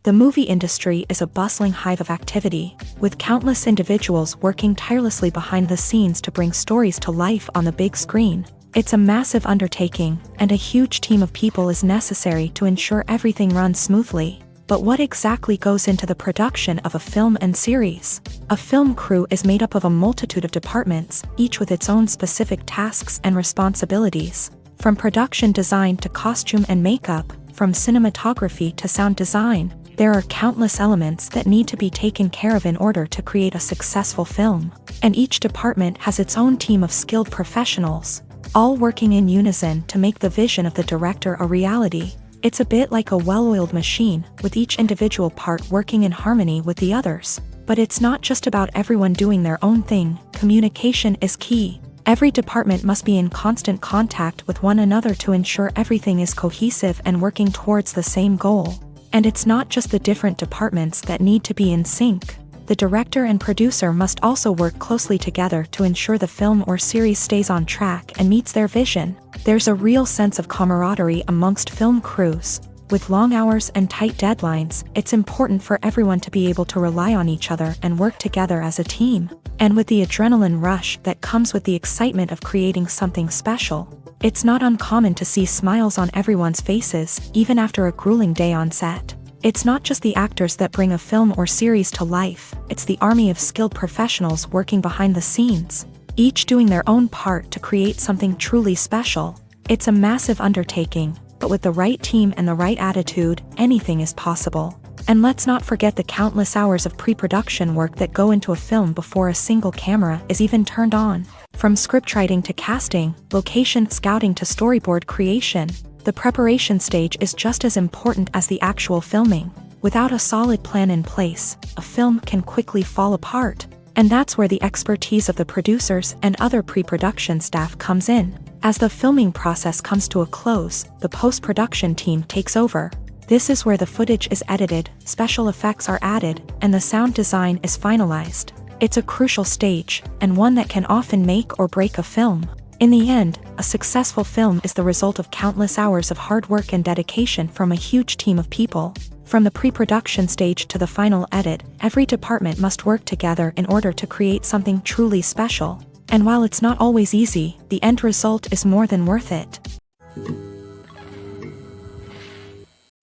The movie industry is a bustling hive of activity, with countless individuals working tirelessly behind the scenes to bring stories to life on the big screen. It's a massive undertaking, and a huge team of people is necessary to ensure everything runs smoothly. But what exactly goes into the production of a film and series? A film crew is made up of a multitude of departments, each with its own specific tasks and responsibilities. From production design to costume and makeup, from cinematography to sound design, there are countless elements that need to be taken care of in order to create a successful film. And each department has its own team of skilled professionals, all working in unison to make the vision of the director a reality. It's a bit like a well-oiled machine, with each individual part working in harmony with the others. But it's not just about everyone doing their own thing. Communication is key. Every department must be in constant contact with one another to ensure everything is cohesive and working towards the same goal. And it's not just the different departments that need to be in sync. The director and producer must also work closely together to ensure the film or series stays on track and meets their vision. There's a real sense of camaraderie amongst film crews. With long hours and tight deadlines, it's important for everyone to be able to rely on each other and work together as a team. And with the adrenaline rush that comes with the excitement of creating something special, it's not uncommon to see smiles on everyone's faces, even after a grueling day on set. It's not just the actors that bring a film or series to life, it's the army of skilled professionals working behind the scenes, each doing their own part to create something truly special. It's a massive undertaking, but with the right team and the right attitude, anything is possible. And let's not forget the countless hours of pre-production work that go into a film before a single camera is even turned on. From scriptwriting to casting, location scouting to storyboard creation, the preparation stage is just as important as the actual filming. Without a solid plan in place, a film can quickly fall apart. And that's where the expertise of the producers and other pre-production staff comes in. As the filming process comes to a close, the post-production team takes over. This is where the footage is edited, special effects are added, and the sound design is finalized. It's a crucial stage, and one that can often make or break a film. In the end, a successful film is the result of countless hours of hard work and dedication from a huge team of people. From the pre-production stage to the final edit, every department must work together in order to create something truly special. And while it's not always easy, the end result is more than worth it.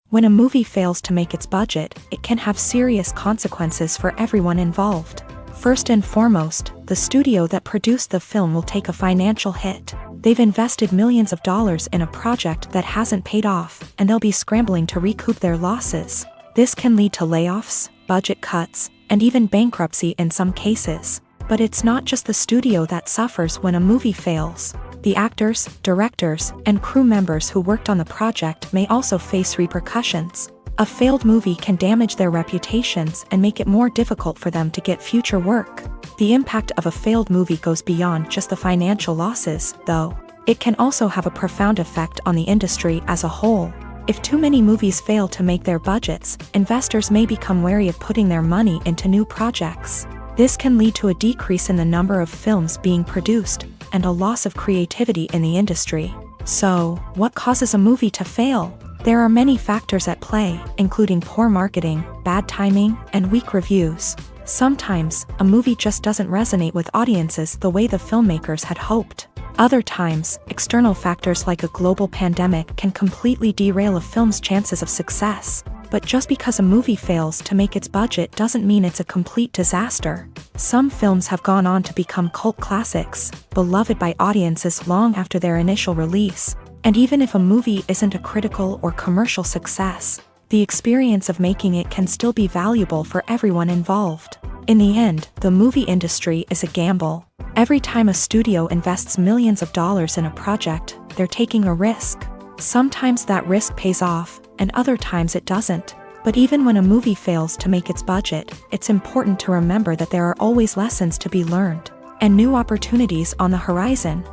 When a movie fails to make its budget, it can have serious consequences for everyone involved. First and foremost, the studio that produced the film will take a financial hit. They've invested millions of dollars in a project that hasn't paid off, and they'll be scrambling to recoup their losses. This can lead to layoffs, budget cuts, and even bankruptcy in some cases. But it's not just the studio that suffers when a movie fails. The actors, directors, and crew members who worked on the project may also face repercussions. A failed movie can damage their reputations and make it more difficult for them to get future work. The impact of a failed movie goes beyond just the financial losses, though. It can also have a profound effect on the industry as a whole. If too many movies fail to make their budgets, investors may become wary of putting their money into new projects. This can lead to a decrease in the number of films being produced, and a loss of creativity in the industry. So, what causes a movie to fail? There are many factors at play, including poor marketing, bad timing, and weak reviews. Sometimes, a movie just doesn't resonate with audiences the way the filmmakers had hoped. Other times, external factors like a global pandemic can completely derail a film's chances of success. But just because a movie fails to make its budget doesn't mean it's a complete disaster. Some films have gone on to become cult classics, beloved by audiences long after their initial release. And even if a movie isn't a critical or commercial success, the experience of making it can still be valuable for everyone involved. In the end, the movie industry is a gamble. Every time a studio invests millions of dollars in a project, they're taking a risk. Sometimes that risk pays off, and other times it doesn't. But even when a movie fails to make its budget, it's important to remember that there are always lessons to be learned, and new opportunities on the horizon.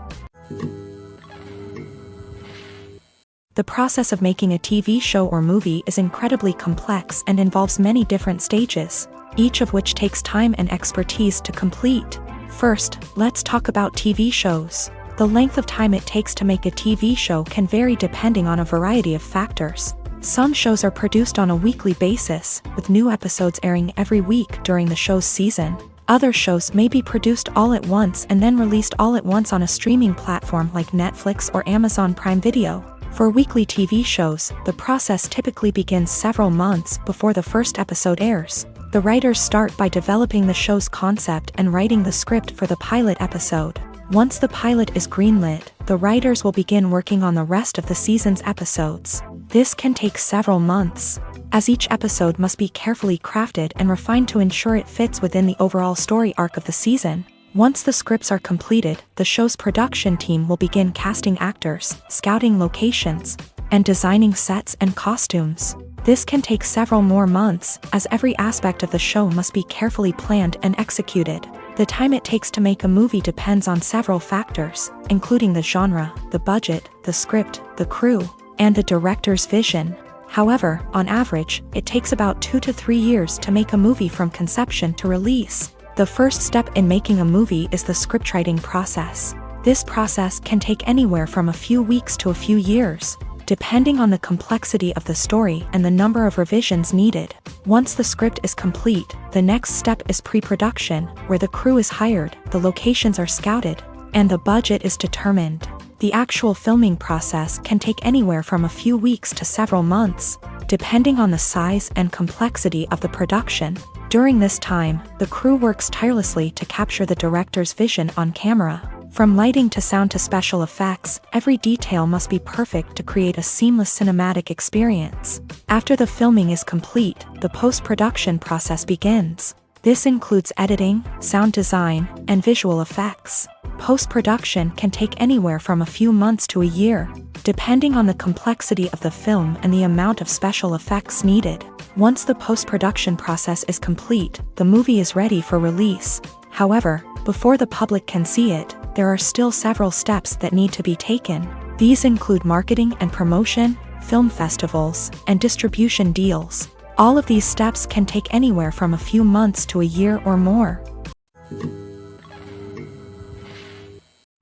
The process of making a TV show or movie is incredibly complex and involves many different stages, each of which takes time and expertise to complete. First, let's talk about TV shows. The length of time it takes to make a TV show can vary depending on a variety of factors. Some shows are produced on a weekly basis, with new episodes airing every week during the show's season. Other shows may be produced all at once and then released all at once on a streaming platform like Netflix or Amazon Prime Video. For weekly TV shows, the process typically begins several months before the first episode airs. The writers start by developing the show's concept and writing the script for the pilot episode. Once the pilot is greenlit, the writers will begin working on the rest of the season's episodes. This can take several months, as each episode must be carefully crafted and refined to ensure it fits within the overall story arc of the season. Once the scripts are completed, the show's production team will begin casting actors, scouting locations, and designing sets and costumes. This can take several more months, as every aspect of the show must be carefully planned and executed. The time it takes to make a movie depends on several factors, including the genre, the budget, the script, the crew, and the director's vision. However, on average, it takes about 2 to 3 years to make a movie from conception to release. The first step in making a movie is the scriptwriting process. This process can take anywhere from a few weeks to a few years, depending on the complexity of the story and the number of revisions needed. Once the script is complete, the next step is pre-production, where the crew is hired, the locations are scouted, and the budget is determined. The actual filming process can take anywhere from a few weeks to several months, depending on the size and complexity of the production. During this time, the crew works tirelessly to capture the director's vision on camera. From lighting to sound to special effects, every detail must be perfect to create a seamless cinematic experience. After the filming is complete, the post-production process begins. This includes editing, sound design, and visual effects. Post-production can take anywhere from a few months to a year, depending on the complexity of the film and the amount of special effects needed. Once the post-production process is complete, the movie is ready for release. However, before the public can see it, there are still several steps that need to be taken. These include marketing and promotion, film festivals, and distribution deals. All of these steps can take anywhere from a few months to a year or more.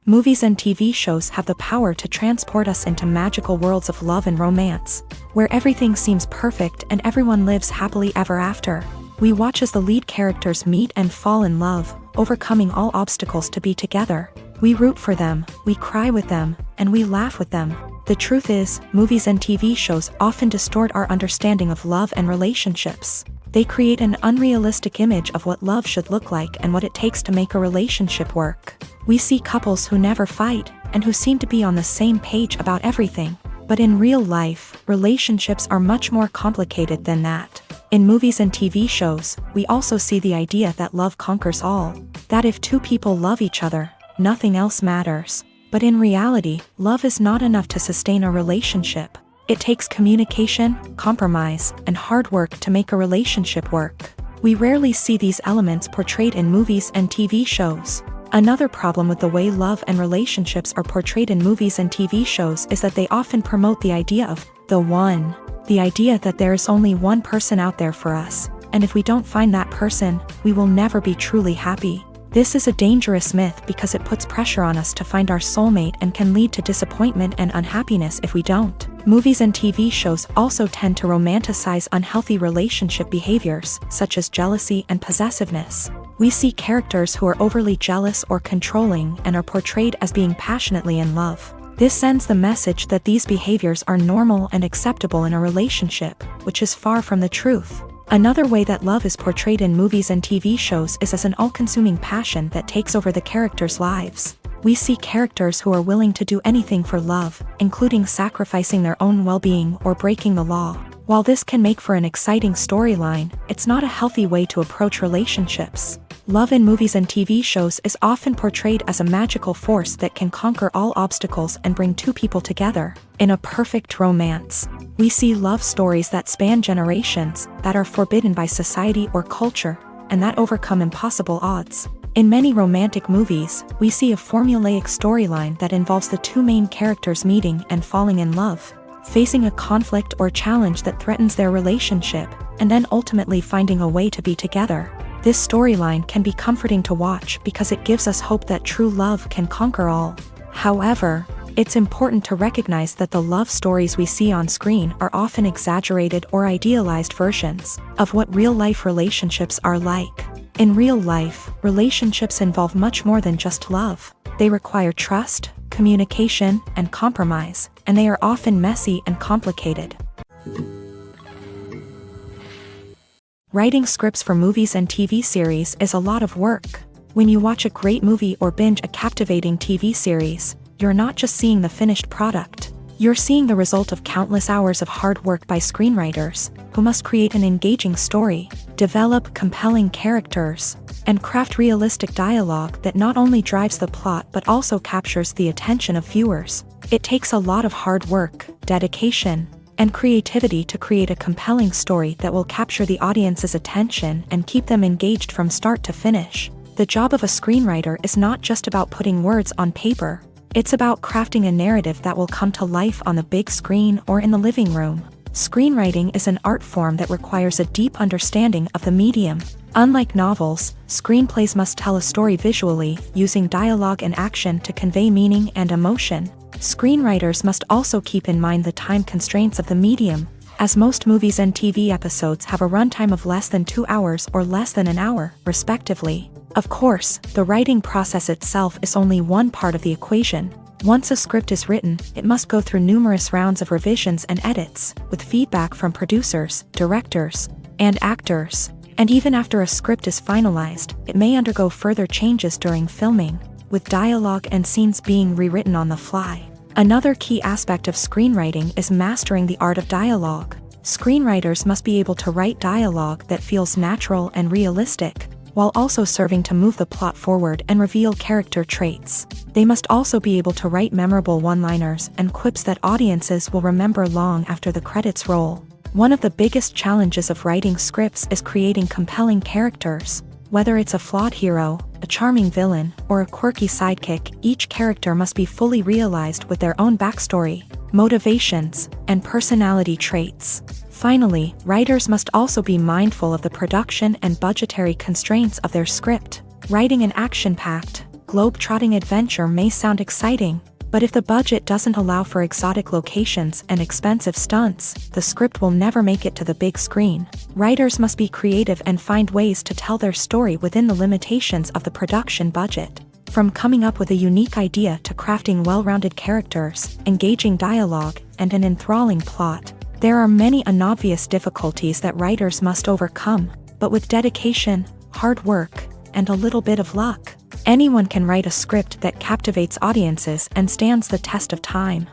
Movies and TV shows have the power to transport us into magical worlds of love and romance, where everything seems perfect and everyone lives happily ever after. We watch as the lead characters meet and fall in love, overcoming all obstacles to be together. We root for them, we cry with them, and we laugh with them. The truth is, movies and TV shows often distort our understanding of love and relationships. They create an unrealistic image of what love should look like and what it takes to make a relationship work. We see couples who never fight, and who seem to be on the same page about everything. But in real life, relationships are much more complicated than that. In movies and TV shows, we also see the idea that love conquers all. That if two people love each other, nothing else matters. But in reality, love is not enough to sustain a relationship. It takes communication, compromise, and hard work to make a relationship work. We rarely see these elements portrayed in movies and TV shows. Another problem with the way love and relationships are portrayed in movies and TV shows is that they often promote the idea of the one. The idea that there is only one person out there for us, and if we don't find that person, we will never be truly happy. This is a dangerous myth because it puts pressure on us to find our soulmate and can lead to disappointment and unhappiness if we don't. Movies and TV shows also tend to romanticize unhealthy relationship behaviors, such as jealousy and possessiveness. We see characters who are overly jealous or controlling and are portrayed as being passionately in love. This sends the message that these behaviors are normal and acceptable in a relationship, which is far from the truth. Another way that love is portrayed in movies and TV shows is as an all-consuming passion that takes over the characters' lives. We see characters who are willing to do anything for love, including sacrificing their own well-being or breaking the law. While this can make for an exciting storyline, it's not a healthy way to approach relationships. Love in movies and TV shows is often portrayed as a magical force that can conquer all obstacles and bring two people together. In a perfect romance, we see love stories that span generations, that are forbidden by society or culture, and that overcome impossible odds. In many romantic movies, we see a formulaic storyline that involves the two main characters meeting and falling in love, facing a conflict or challenge that threatens their relationship, and then ultimately finding a way to be together. This storyline can be comforting to watch because it gives us hope that true love can conquer all. However, it's important to recognize that the love stories we see on screen are often exaggerated or idealized versions of what real-life relationships are like. In real life, relationships involve much more than just love. They require trust, communication, and compromise, and they are often messy and complicated. Writing scripts for movies and TV series is a lot of work. When you watch a great movie or binge a captivating TV series, you're not just seeing the finished product. You're seeing the result of countless hours of hard work by screenwriters, who must create an engaging story, develop compelling characters, and craft realistic dialogue that not only drives the plot but also captures the attention of viewers. It takes a lot of hard work, dedication, and creativity to create a compelling story that will capture the audience's attention and keep them engaged from start to finish. The job of a screenwriter is not just about putting words on paper. It's about crafting a narrative that will come to life on the big screen or in the living room. Screenwriting is an art form that requires a deep understanding of the medium. Unlike novels, screenplays must tell a story visually, using dialogue and action to convey meaning and emotion. Screenwriters must also keep in mind the time constraints of the medium, as most movies and TV episodes have a runtime of less than 2 hours or less than an hour, respectively. Of course, the writing process itself is only one part of the equation. Once a script is written, it must go through numerous rounds of revisions and edits, with feedback from producers, directors, and actors. And even after a script is finalized, it may undergo further changes during filming, with dialogue and scenes being rewritten on the fly. Another key aspect of screenwriting is mastering the art of dialogue. Screenwriters must be able to write dialogue that feels natural and realistic, while also serving to move the plot forward and reveal character traits. They must also be able to write memorable one-liners and quips that audiences will remember long after the credits roll. One of the biggest challenges of writing scripts is creating compelling characters. Whether it's a flawed hero, a charming villain, or a quirky sidekick, each character must be fully realized with their own backstory, motivations, and personality traits. Finally, writers must also be mindful of the production and budgetary constraints of their script. Writing an action-packed, globe-trotting adventure may sound exciting, but if the budget doesn't allow for exotic locations and expensive stunts, the script will never make it to the big screen. Writers must be creative and find ways to tell their story within the limitations of the production budget. From coming up with a unique idea to crafting well-rounded characters, engaging dialogue, and an enthralling plot, there are many unobvious difficulties that writers must overcome, but with dedication, hard work, and a little bit of luck, anyone can write a script that captivates audiences and stands the test of time.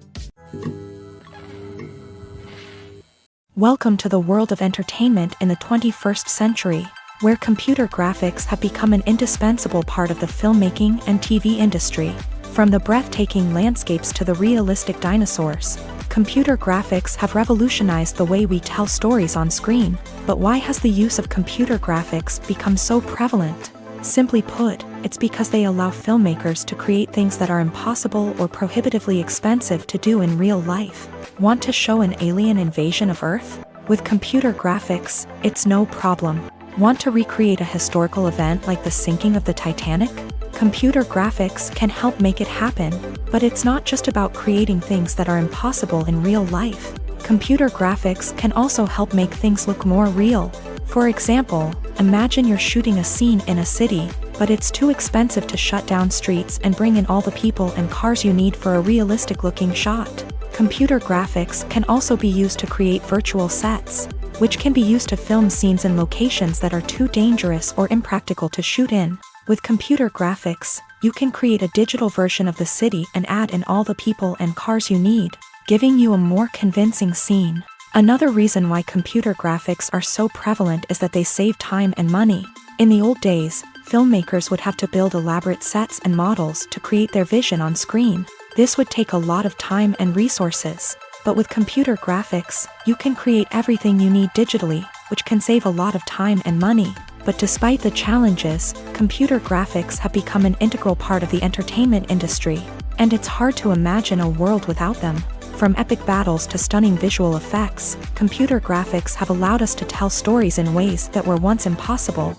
Welcome to the world of entertainment in the 21st century, where computer graphics have become an indispensable part of the filmmaking and TV industry. From the breathtaking landscapes to the realistic dinosaurs, computer graphics have revolutionized the way we tell stories on screen. But why has the use of computer graphics become so prevalent? Simply put, it's because they allow filmmakers to create things that are impossible or prohibitively expensive to do in real life. Want to show an alien invasion of Earth? With computer graphics, it's no problem. Want to recreate a historical event like the sinking of the Titanic? Computer graphics can help make it happen, but it's not just about creating things that are impossible in real life. Computer graphics can also help make things look more real. For example, imagine you're shooting a scene in a city, but it's too expensive to shut down streets and bring in all the people and cars you need for a realistic-looking shot. Computer graphics can also be used to create virtual sets, which can be used to film scenes in locations that are too dangerous or impractical to shoot in. With computer graphics, you can create a digital version of the city and add in all the people and cars you need, giving you a more convincing scene. Another reason why computer graphics are so prevalent is that they save time and money. In the old days, filmmakers would have to build elaborate sets and models to create their vision on screen. This would take a lot of time and resources. But with computer graphics, you can create everything you need digitally, which can save a lot of time and money. But despite the challenges, computer graphics have become an integral part of the entertainment industry, and it's hard to imagine a world without them. From epic battles to stunning visual effects, computer graphics have allowed us to tell stories in ways that were once impossible.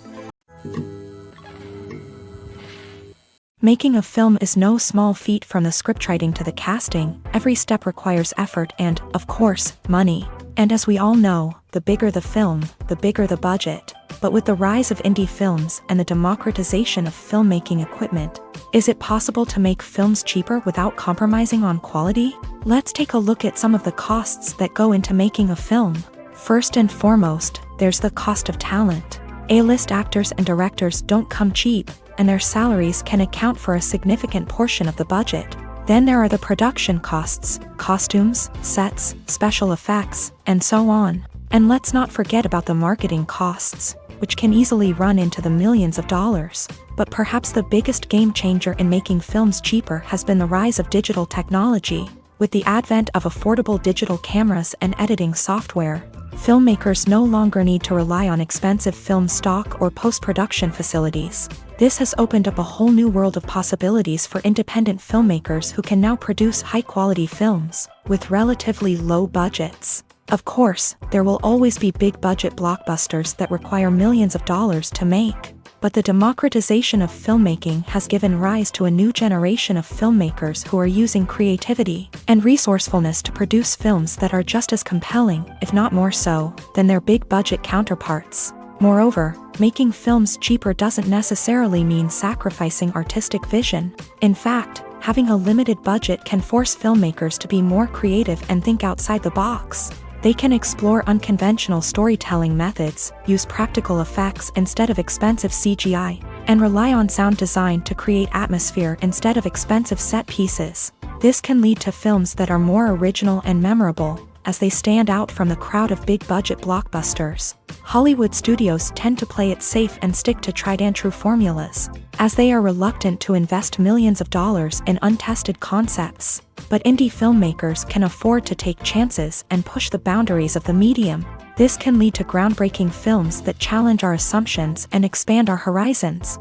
Making a film is no small feat. From the scriptwriting to the casting, every step requires effort and, of course, money. And as we all know, the bigger the film, the bigger the budget. But with the rise of indie films and the democratization of filmmaking equipment, is it possible to make films cheaper without compromising on quality? Let's take a look at some of the costs that go into making a film. First and foremost, there's the cost of talent. A-list actors and directors don't come cheap, and their salaries can account for a significant portion of the budget. Then there are the production costs, costumes, sets, special effects, and so on. And let's not forget about the marketing costs, which can easily run into the millions of dollars. But perhaps the biggest game changer in making films cheaper has been the rise of digital technology. With the advent of affordable digital cameras and editing software, filmmakers no longer need to rely on expensive film stock or post-production facilities. This has opened up a whole new world of possibilities for independent filmmakers who can now produce high-quality films with relatively low budgets. Of course, there will always be big-budget blockbusters that require millions of dollars to make. But the democratization of filmmaking has given rise to a new generation of filmmakers who are using creativity and resourcefulness to produce films that are just as compelling, if not more so, than their big-budget counterparts. Moreover, making films cheaper doesn't necessarily mean sacrificing artistic vision. In fact, Having a limited budget can force filmmakers to be more creative and think outside the box. They can explore unconventional storytelling methods, use practical effects instead of expensive CGI, and rely on sound design to create atmosphere instead of expensive set pieces. This can lead to films that are more original and memorable, as they stand out from the crowd of big-budget blockbusters. Hollywood studios tend to play it safe and stick to tried-and-true formulas, as they are reluctant to invest millions of dollars in untested concepts. But indie filmmakers can afford to take chances and push the boundaries of the medium. This can lead to groundbreaking films that challenge our assumptions and expand our horizons.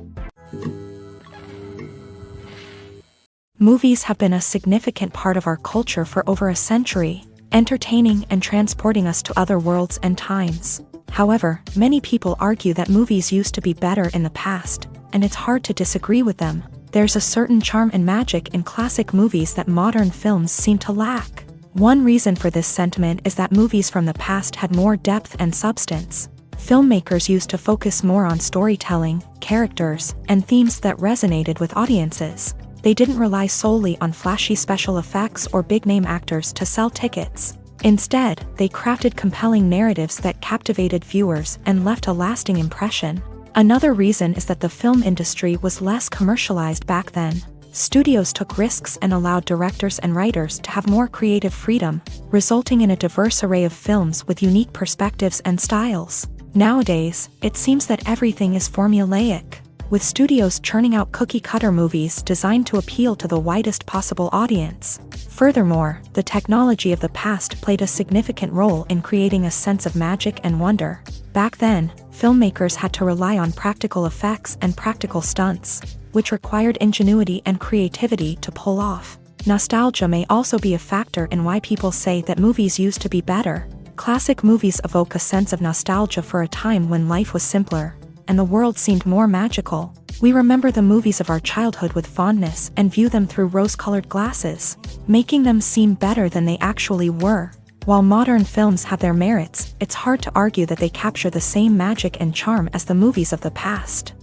Movies have been a significant part of our culture for over a century, entertaining and transporting us to other worlds and times. However, many people argue that movies used to be better in the past, and it's hard to disagree with them. There's a certain charm and magic in classic movies that modern films seem to lack. One reason for this sentiment is that movies from the past had more depth and substance. Filmmakers used to focus more on storytelling, characters, and themes that resonated with audiences. They didn't rely solely on flashy special effects or big-name actors to sell tickets. Instead, they crafted compelling narratives that captivated viewers and left a lasting impression. Another reason is that the film industry was less commercialized back then. Studios took risks and allowed directors and writers to have more creative freedom, resulting in a diverse array of films with unique perspectives and styles. Nowadays, it seems that everything is formulaic, with studios churning out cookie-cutter movies designed to appeal to the widest possible audience. Furthermore, the technology of the past played a significant role in creating a sense of magic and wonder. Back then, filmmakers had to rely on practical effects and practical stunts, which required ingenuity and creativity to pull off. Nostalgia may also be a factor in why people say that movies used to be better. Classic movies evoke a sense of nostalgia for a time when life was simpler, and the world seemed more magical. We remember the movies of our childhood with fondness and view them through rose-colored glasses, making them seem better than they actually were. While modern films have their merits, it's hard to argue that they capture the same magic and charm as the movies of the past.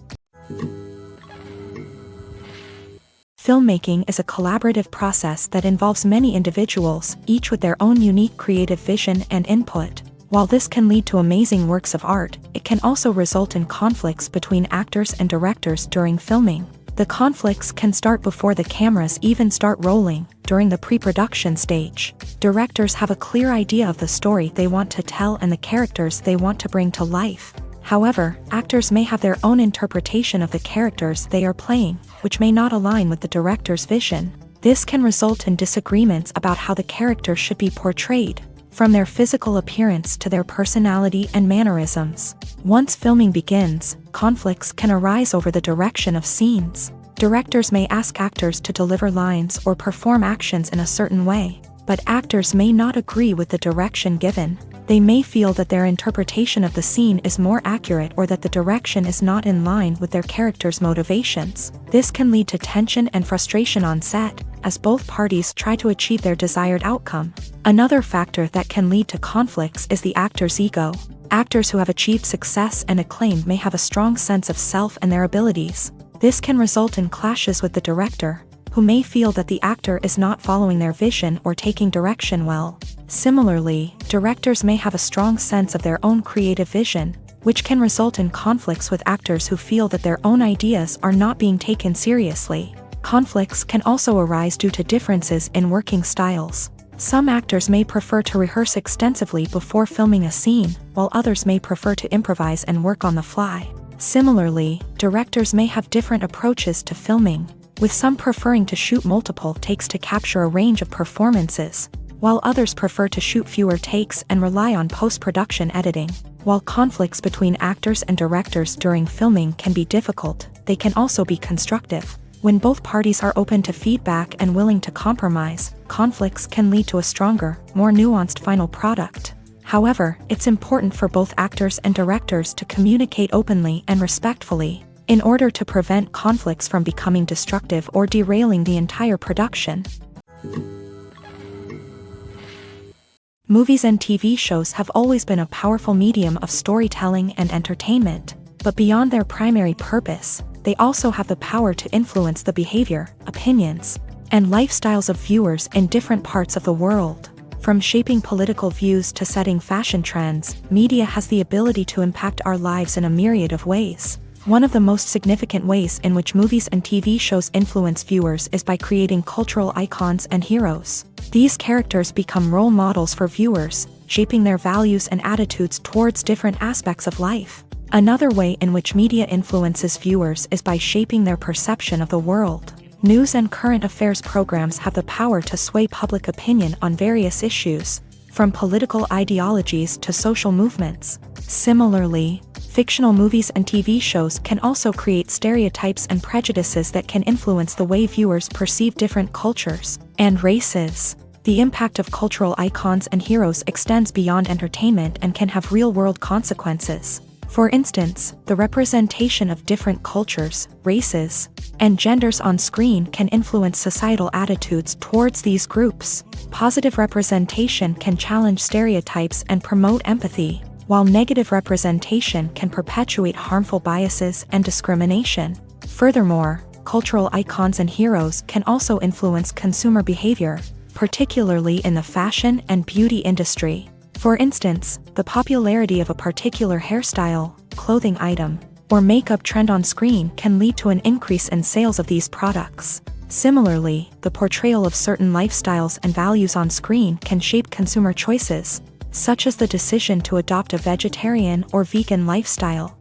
Filmmaking is a collaborative process that involves many individuals, each with their own unique creative vision and input. While this can lead to amazing works of art, it can also result in conflicts between actors and directors during filming. The conflicts can start before the cameras even start rolling, during the pre-production stage. Directors have a clear idea of the story they want to tell and the characters they want to bring to life. However, actors may have their own interpretation of the characters they are playing, which may not align with the director's vision. This can result in disagreements about how the character should be portrayed, from their physical appearance to their personality and mannerisms. Once filming begins, conflicts can arise over the direction of scenes. Directors may ask actors to deliver lines or perform actions in a certain way, but actors may not agree with the direction given. They may feel that their interpretation of the scene is more accurate or that the direction is not in line with their character's motivations. This can lead to tension and frustration on set, as both parties try to achieve their desired outcome. Another factor that can lead to conflicts is the actor's ego. Actors who have achieved success and acclaim may have a strong sense of self and their abilities. This can result in clashes with the director, who may feel that the actor is not following their vision or taking direction well. Similarly, directors may have a strong sense of their own creative vision, which can result in conflicts with actors who feel that their own ideas are not being taken seriously. Conflicts can also arise due to differences in working styles. Some actors may prefer to rehearse extensively before filming a scene, while others may prefer to improvise and work on the fly. Similarly, directors may have different approaches to filming, with some preferring to shoot multiple takes to capture a range of performances, while others prefer to shoot fewer takes and rely on post-production editing. While conflicts between actors and directors during filming can be difficult, they can also be constructive. When both parties are open to feedback and willing to compromise, conflicts can lead to a stronger, more nuanced final product. However, it's important for both actors and directors to communicate openly and respectfully, in order to prevent conflicts from becoming destructive or derailing the entire production. Movies and TV shows have always been a powerful medium of storytelling and entertainment, but beyond their primary purpose, they also have the power to influence the behavior, opinions, and lifestyles of viewers in different parts of the world. From shaping political views to setting fashion trends, media has the ability to impact our lives in a myriad of ways. One of the most significant ways in which movies and TV shows influence viewers is by creating cultural icons and heroes. These characters become role models for viewers, shaping their values and attitudes towards different aspects of life. Another way in which media influences viewers is by shaping their perception of the world. News and current affairs programs have the power to sway public opinion on various issues, from political ideologies to social movements. Similarly, fictional movies and TV shows can also create stereotypes and prejudices that can influence the way viewers perceive different cultures and races. The impact of cultural icons and heroes extends beyond entertainment and can have real-world consequences. For instance, the representation of different cultures, races, and genders on screen can influence societal attitudes towards these groups. Positive representation can challenge stereotypes and promote empathy, while negative representation can perpetuate harmful biases and discrimination. Furthermore, cultural icons and heroes can also influence consumer behavior, particularly in the fashion and beauty industry. For instance, the popularity of a particular hairstyle, clothing item, or makeup trend on screen can lead to an increase in sales of these products. Similarly, the portrayal of certain lifestyles and values on screen can shape consumer choices, such as the decision to adopt a vegetarian or vegan lifestyle.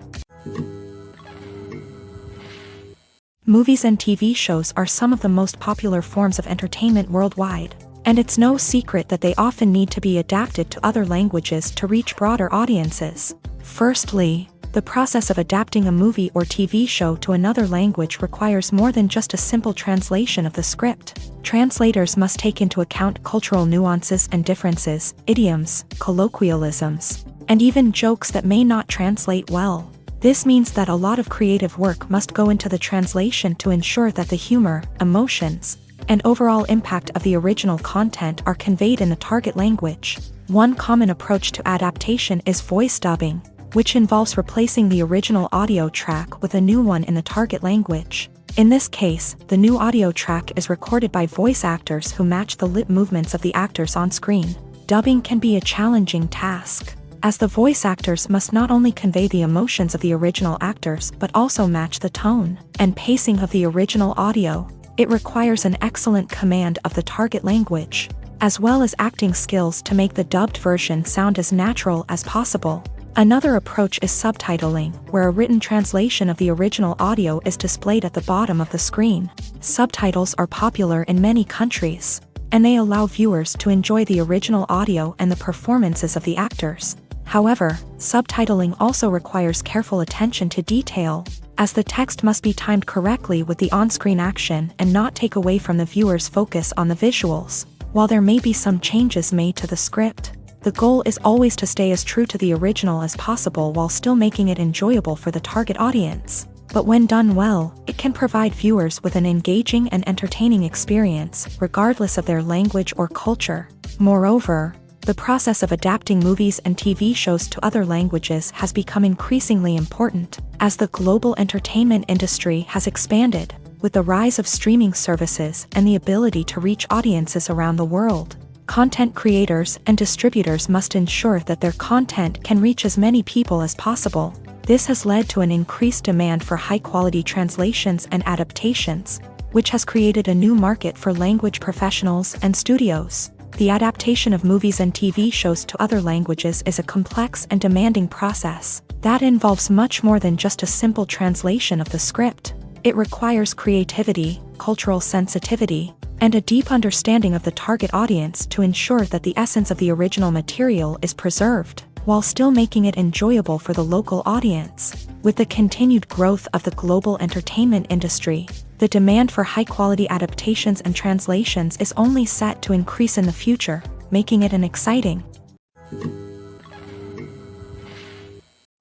Movies and TV shows are some of the most popular forms of entertainment worldwide, and it's no secret that they often need to be adapted to other languages to reach broader audiences. Firstly, the process of adapting a movie or TV show to another language requires more than just a simple translation of the script. Translators must take into account cultural nuances and differences, idioms, colloquialisms, and even jokes that may not translate well. This means that a lot of creative work must go into the translation to ensure that the humor, emotions, and overall impact of the original content are conveyed in the target language. One common approach to adaptation is voice dubbing, which involves replacing the original audio track with a new one in the target language. In this case, the new audio track is recorded by voice actors who match the lip movements of the actors on screen. Dubbing can be a challenging task, as the voice actors must not only convey the emotions of the original actors but also match the tone and pacing of the original audio. It requires an excellent command of the target language, as well as acting skills to make the dubbed version sound as natural as possible. Another approach is subtitling, where a written translation of the original audio is displayed at the bottom of the screen. Subtitles are popular in many countries, and they allow viewers to enjoy the original audio and the performances of the actors. However, subtitling also requires careful attention to detail, as the text must be timed correctly with the on-screen action and not take away from the viewer's focus on the visuals. While there may be some changes made to the script, the goal is always to stay as true to the original as possible while still making it enjoyable for the target audience. But when done well, it can provide viewers with an engaging and entertaining experience, regardless of their language or culture. Moreover, the process of adapting movies and TV shows to other languages has become increasingly important, as the global entertainment industry has expanded, with the rise of streaming services and the ability to reach audiences around the world. Content creators and distributors must ensure that their content can reach as many people as possible. This has led to an increased demand for high-quality translations and adaptations, which has created a new market for language professionals and studios. The adaptation of movies and TV shows to other languages is a complex and demanding process that involves much more than just a simple translation of the script. It requires creativity, cultural sensitivity, and a deep understanding of the target audience to ensure that the essence of the original material is preserved, while still making it enjoyable for the local audience. With the continued growth of the global entertainment industry, the demand for high-quality adaptations and translations is only set to increase in the future, making it an exciting.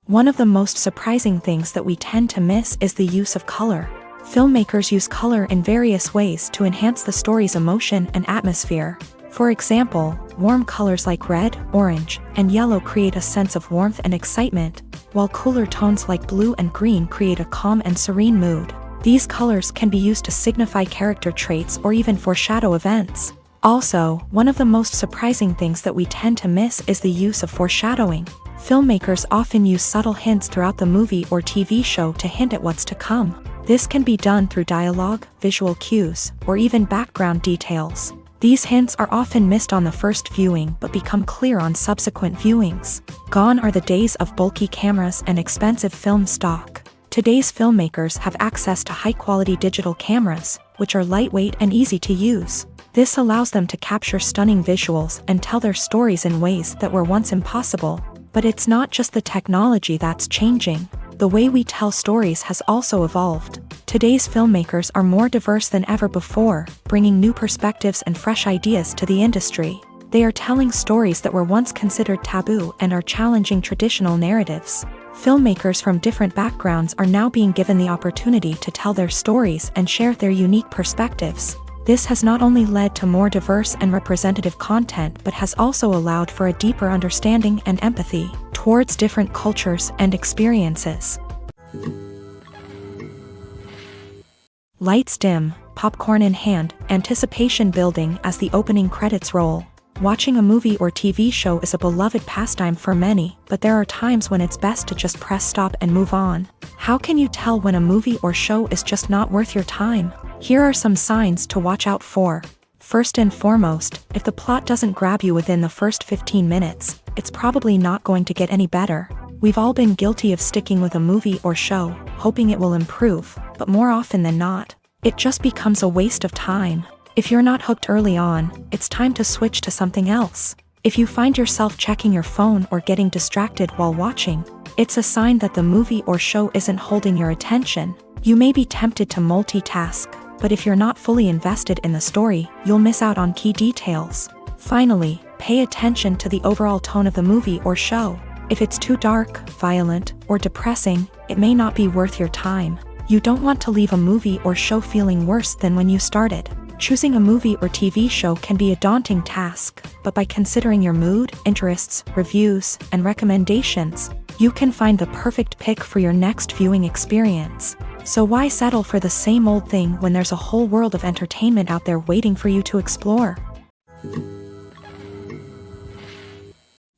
One of the most surprising things that we tend to miss is the use of color. Filmmakers use color in various ways to enhance the story's emotion and atmosphere. For example, warm colors like red, orange, and yellow create a sense of warmth and excitement, while cooler tones like blue and green create a calm and serene mood. These colors can be used to signify character traits or even foreshadow events. Also, one of the most surprising things that we tend to miss is the use of foreshadowing. Filmmakers often use subtle hints throughout the movie or TV show to hint at what's to come. This can be done through dialogue, visual cues, or even background details. These hints are often missed on the first viewing but become clear on subsequent viewings. Gone are the days of bulky cameras and expensive film stock. Today's filmmakers have access to high-quality digital cameras, which are lightweight and easy to use. This allows them to capture stunning visuals and tell their stories in ways that were once impossible. But it's not just the technology that's changing. The way we tell stories has also evolved. Today's filmmakers are more diverse than ever before, bringing new perspectives and fresh ideas to the industry. They are telling stories that were once considered taboo and are challenging traditional narratives. Filmmakers from different backgrounds are now being given the opportunity to tell their stories and share their unique perspectives. This has not only led to more diverse and representative content but has also allowed for a deeper understanding and empathy towards different cultures and experiences. Lights dim, popcorn in hand, anticipation building as the opening credits roll. Watching a movie or TV show is a beloved pastime for many, but there are times when it's best to just press stop and move on. How can you tell when a movie or show is just not worth your time? Here are some signs to watch out for. First and foremost, if the plot doesn't grab you within the first 15 minutes, it's probably not going to get any better. We've all been guilty of sticking with a movie or show, hoping it will improve, but more often than not, it just becomes a waste of time. If you're not hooked early on, it's time to switch to something else. If you find yourself checking your phone or getting distracted while watching, it's a sign that the movie or show isn't holding your attention. You may be tempted to multitask, but if you're not fully invested in the story, you'll miss out on key details. Finally, pay attention to the overall tone of the movie or show. If it's too dark, violent, or depressing, it may not be worth your time. You don't want to leave a movie or show feeling worse than when you started. Choosing a movie or TV show can be a daunting task, but by considering your mood, interests, reviews, and recommendations, you can find the perfect pick for your next viewing experience. So why settle for the same old thing when there's a whole world of entertainment out there waiting for you to explore?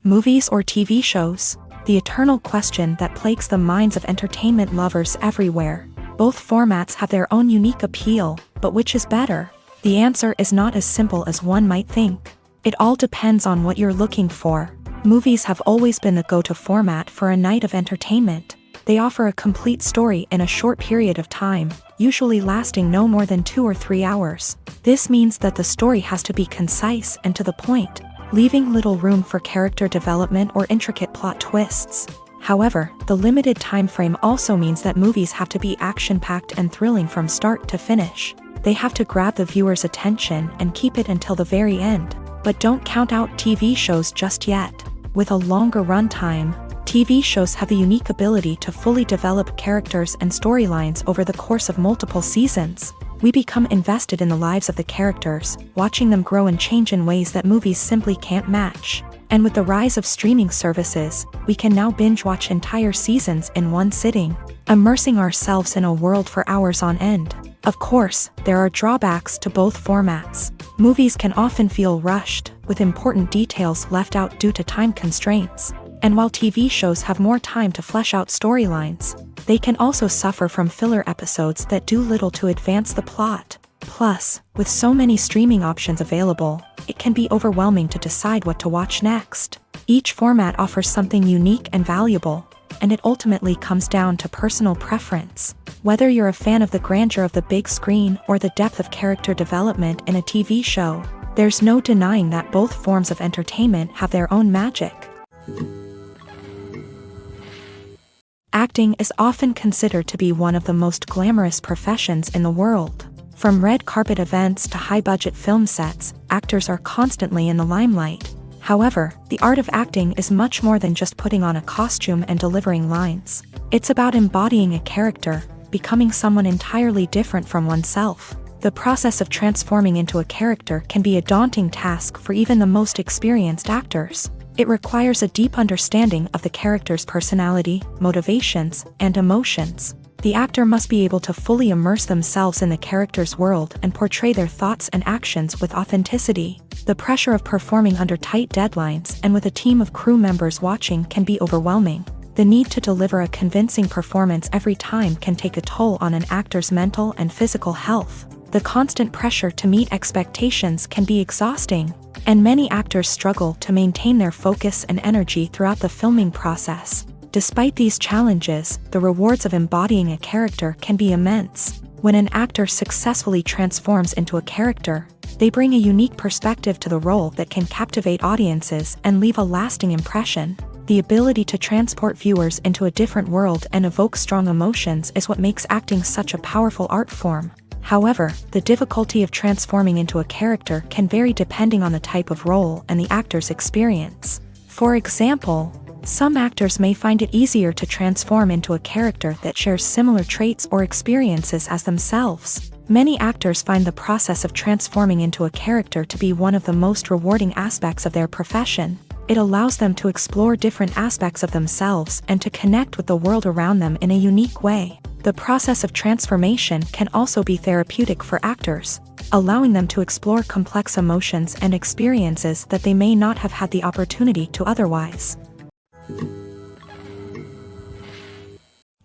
Movies or TV shows? The eternal question that plagues the minds of entertainment lovers everywhere. Both formats have their own unique appeal, but which is better? The answer is not as simple as one might think. It all depends on what you're looking for. Movies have always been the go-to format for a night of entertainment. They offer a complete story in a short period of time, usually lasting no more than 2 or 3 hours. This means that the story has to be concise and to the point, leaving little room for character development or intricate plot twists. However, the limited time frame also means that movies have to be action-packed and thrilling from start to finish. They have to grab the viewer's attention and keep it until the very end. But don't count out TV shows just yet. With a longer runtime, TV shows have the unique ability to fully develop characters and storylines over the course of multiple seasons. We become invested in the lives of the characters, watching them grow and change in ways that movies simply can't match. And with the rise of streaming services, we can now binge-watch entire seasons in one sitting, immersing ourselves in a world for hours on end. Of course, there are drawbacks to both formats. Movies can often feel rushed, with important details left out due to time constraints. And while TV shows have more time to flesh out storylines, they can also suffer from filler episodes that do little to advance the plot. Plus, with so many streaming options available, it can be overwhelming to decide what to watch next. Each format offers something unique and valuable, and it ultimately comes down to personal preference. Whether you're a fan of the grandeur of the big screen or the depth of character development in a TV show, there's no denying that both forms of entertainment have their own magic. Acting is often considered to be one of the most glamorous professions in the world. From red carpet events to high-budget film sets, actors are constantly in the limelight. However, the art of acting is much more than just putting on a costume and delivering lines. It's about embodying a character, becoming someone entirely different from oneself. The process of transforming into a character can be a daunting task for even the most experienced actors. It requires a deep understanding of the character's personality, motivations, and emotions. The actor must be able to fully immerse themselves in the character's world and portray their thoughts and actions with authenticity. The pressure of performing under tight deadlines and with a team of crew members watching can be overwhelming. The need to deliver a convincing performance every time can take a toll on an actor's mental and physical health. The constant pressure to meet expectations can be exhausting, and many actors struggle to maintain their focus and energy throughout the filming process. Despite these challenges, the rewards of embodying a character can be immense. When an actor successfully transforms into a character, they bring a unique perspective to the role that can captivate audiences and leave a lasting impression. The ability to transport viewers into a different world and evoke strong emotions is what makes acting such a powerful art form. However, the difficulty of transforming into a character can vary depending on the type of role and the actor's experience. For example, some actors may find it easier to transform into a character that shares similar traits or experiences as themselves. Many actors find the process of transforming into a character to be one of the most rewarding aspects of their profession. It allows them to explore different aspects of themselves and to connect with the world around them in a unique way. The process of transformation can also be therapeutic for actors, allowing them to explore complex emotions and experiences that they may not have had the opportunity to otherwise.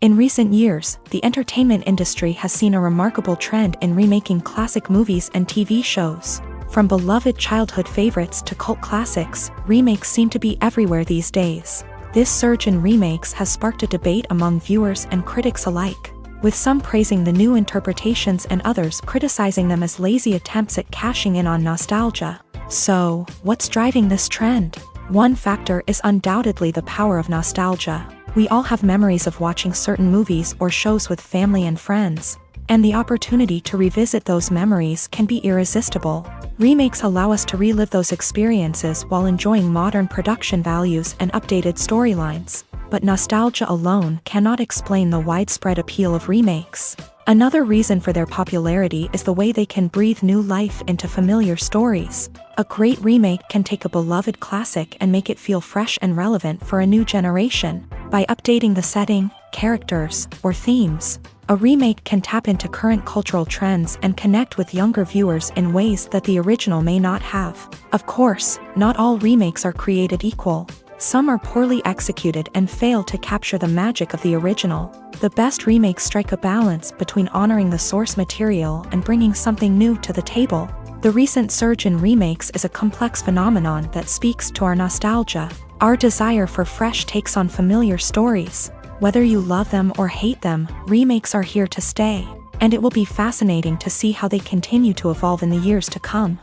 In recent years, the entertainment industry has seen a remarkable trend in remaking classic movies and TV shows. From beloved childhood favorites to cult classics, remakes seem to be everywhere these days. This surge in remakes has sparked a debate among viewers and critics alike, with some praising the new interpretations and others criticizing them as lazy attempts at cashing in on nostalgia. So, what's driving this trend? One factor is undoubtedly the power of nostalgia. We all have memories of watching certain movies or shows with family and friends, and the opportunity to revisit those memories can be irresistible. Remakes allow us to relive those experiences while enjoying modern production values and updated storylines. But nostalgia alone cannot explain the widespread appeal of remakes. Another reason for their popularity is the way they can breathe new life into familiar stories. A great remake can take a beloved classic and make it feel fresh and relevant for a new generation. By updating the setting, characters, or themes, a remake can tap into current cultural trends and connect with younger viewers in ways that the original may not have. Of course, not all remakes are created equal. Some are poorly executed and fail to capture the magic of the original. The best remakes strike a balance between honoring the source material and bringing something new to the table. The recent surge in remakes is a complex phenomenon that speaks to our nostalgia, our desire for fresh takes on familiar stories. Whether you love them or hate them, remakes are here to stay, and it will be fascinating to see how they continue to evolve in the years to come.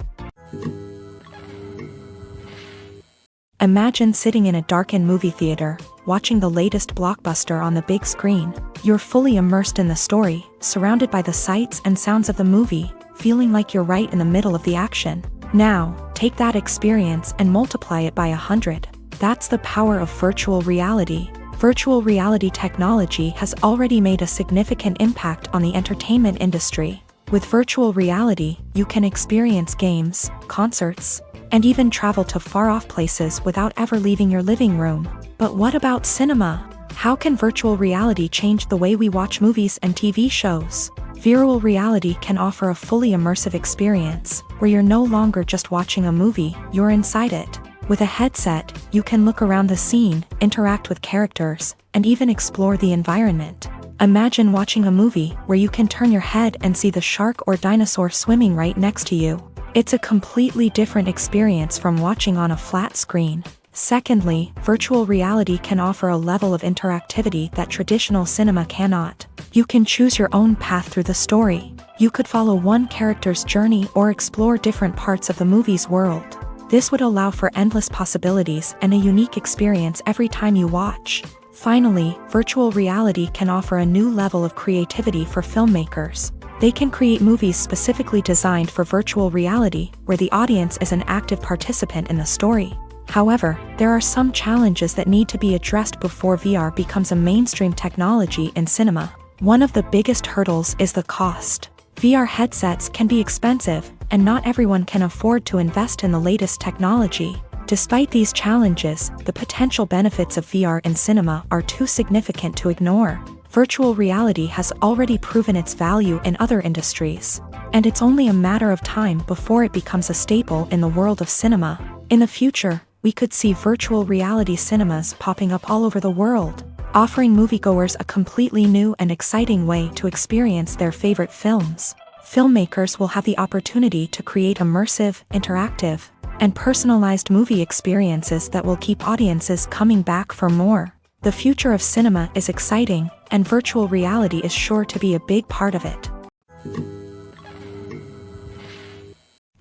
Imagine sitting in a darkened movie theater, watching the latest blockbuster on the big screen. You're fully immersed in the story, surrounded by the sights and sounds of the movie, feeling like you're right in the middle of the action. Now, take that experience and multiply it by 100. That's the power of virtual reality. Virtual reality technology has already made a significant impact on the entertainment industry. With virtual reality, you can experience games, concerts, and even travel to far-off places without ever leaving your living room. But what about cinema? How can virtual reality change the way we watch movies and TV shows? Virtual reality can offer a fully immersive experience, where you're no longer just watching a movie, you're inside it. With a headset, you can look around the scene, interact with characters, and even explore the environment. Imagine watching a movie where you can turn your head and see the shark or dinosaur swimming right next to you. It's a completely different experience from watching on a flat screen. Secondly, virtual reality can offer a level of interactivity that traditional cinema cannot. You can choose your own path through the story. You could follow one character's journey or explore different parts of the movie's world. This would allow for endless possibilities and a unique experience every time you watch. Finally, virtual reality can offer a new level of creativity for filmmakers. They can create movies specifically designed for virtual reality, where the audience is an active participant in the story. However, there are some challenges that need to be addressed before VR becomes a mainstream technology in cinema. One of the biggest hurdles is the cost. VR headsets can be expensive, and not everyone can afford to invest in the latest technology. Despite these challenges, the potential benefits of VR in cinema are too significant to ignore. Virtual reality has already proven its value in other industries, and it's only a matter of time before it becomes a staple in the world of cinema. In the future, we could see virtual reality cinemas popping up all over the world, offering moviegoers a completely new and exciting way to experience their favorite films. Filmmakers will have the opportunity to create immersive, interactive, and personalized movie experiences that will keep audiences coming back for more. The future of cinema is exciting, and virtual reality is sure to be a big part of it.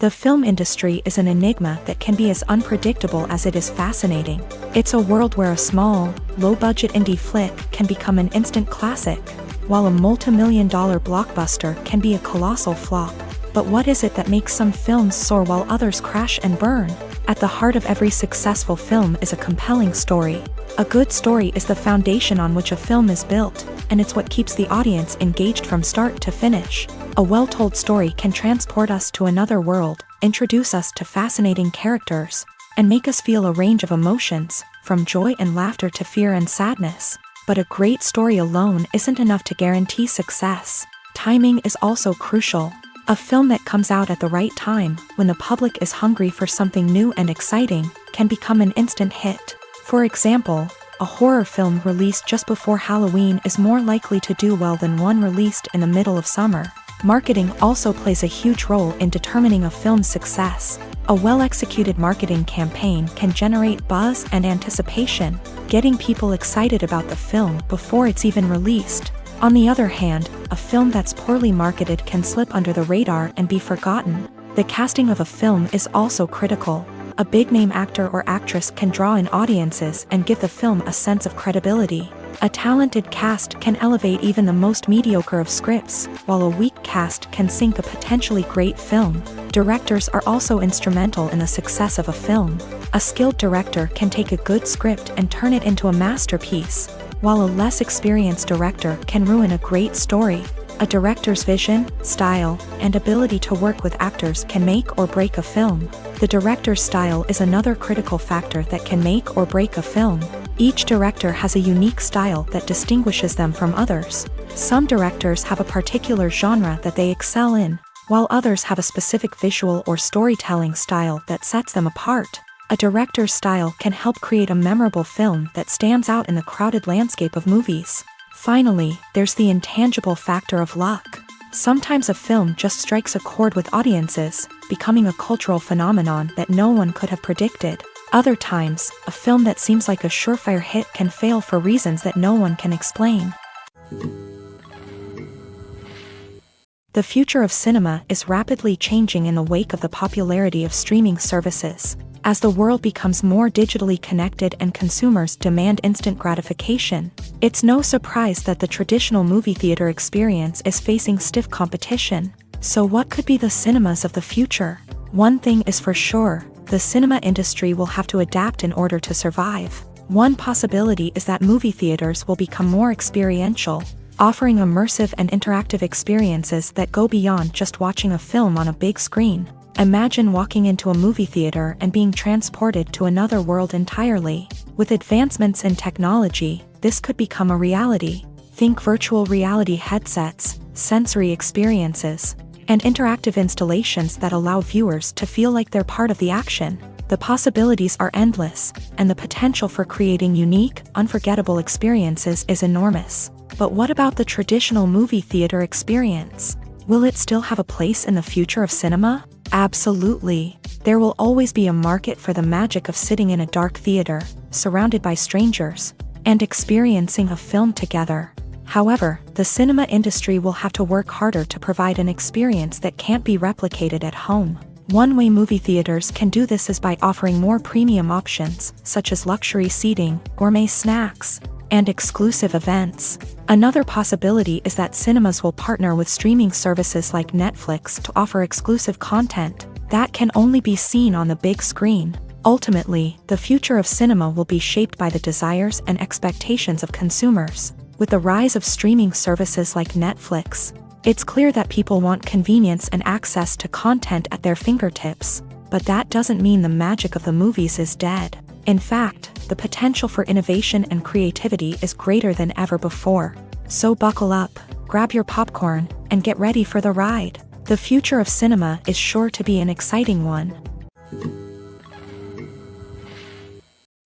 The film industry is an enigma that can be as unpredictable as it is fascinating. It's a world where a small, low-budget indie flick can become an instant classic, while a multi-million-dollar blockbuster can be a colossal flop. But what is it that makes some films soar while others crash and burn? At the heart of every successful film is a compelling story. A good story is the foundation on which a film is built, and it's what keeps the audience engaged from start to finish. A well-told story can transport us to another world, introduce us to fascinating characters, and make us feel a range of emotions, from joy and laughter to fear and sadness. But a great story alone isn't enough to guarantee success. Timing is also crucial. A film that comes out at the right time, when the public is hungry for something new and exciting, can become an instant hit. For example, a horror film released just before Halloween is more likely to do well than one released in the middle of summer. Marketing also plays a huge role in determining a film's success. A well-executed marketing campaign can generate buzz and anticipation, getting people excited about the film before it's even released. On the other hand, a film that's poorly marketed can slip under the radar and be forgotten. The casting of a film is also critical. A big-name actor or actress can draw in audiences and give the film a sense of credibility. A talented cast can elevate even the most mediocre of scripts, while a weak cast can sink a potentially great film. Directors are also instrumental in the success of a film. A skilled director can take a good script and turn it into a masterpiece, while a less experienced director can ruin a great story. A director's vision, style, and ability to work with actors can make or break a film. The director's style is another critical factor that can make or break a film. Each director has a unique style that distinguishes them from others. Some directors have a particular genre that they excel in, while others have a specific visual or storytelling style that sets them apart. A director's style can help create a memorable film that stands out in the crowded landscape of movies. Finally, there's the intangible factor of luck. Sometimes a film just strikes a chord with audiences, becoming a cultural phenomenon that no one could have predicted. Other times, a film that seems like a surefire hit can fail for reasons that no one can explain. The future of cinema is rapidly changing in the wake of the popularity of streaming services. As the world becomes more digitally connected and consumers demand instant gratification, it's no surprise that the traditional movie theater experience is facing stiff competition. So what could be the cinemas of the future? One thing is for sure, the cinema industry will have to adapt in order to survive. One possibility is that movie theaters will become more experiential, offering immersive and interactive experiences that go beyond just watching a film on a big screen. Imagine walking into a movie theater and being transported to another world entirely. With advancements in technology, this could become a reality. Think virtual reality headsets, sensory experiences, and interactive installations that allow viewers to feel like they're part of the action. The possibilities are endless, and the potential for creating unique, unforgettable experiences is enormous. But what about the traditional movie theater experience? Will it still have a place in the future of cinema? Absolutely. There will always be a market for the magic of sitting in a dark theater, surrounded by strangers, and experiencing a film together. However, the cinema industry will have to work harder to provide an experience that can't be replicated at home. One way movie theaters can do this is by offering more premium options, such as luxury seating, gourmet snacks, and exclusive events. Another possibility is that cinemas will partner with streaming services like Netflix to offer exclusive content that can only be seen on the big screen. Ultimately, the future of cinema will be shaped by the desires and expectations of consumers. With the rise of streaming services like Netflix, it's clear that people want convenience and access to content at their fingertips. But that doesn't mean the magic of the movies is dead. In fact, the potential for innovation and creativity is greater than ever before. So buckle up, grab your popcorn, and get ready for the ride. The future of cinema is sure to be an exciting one.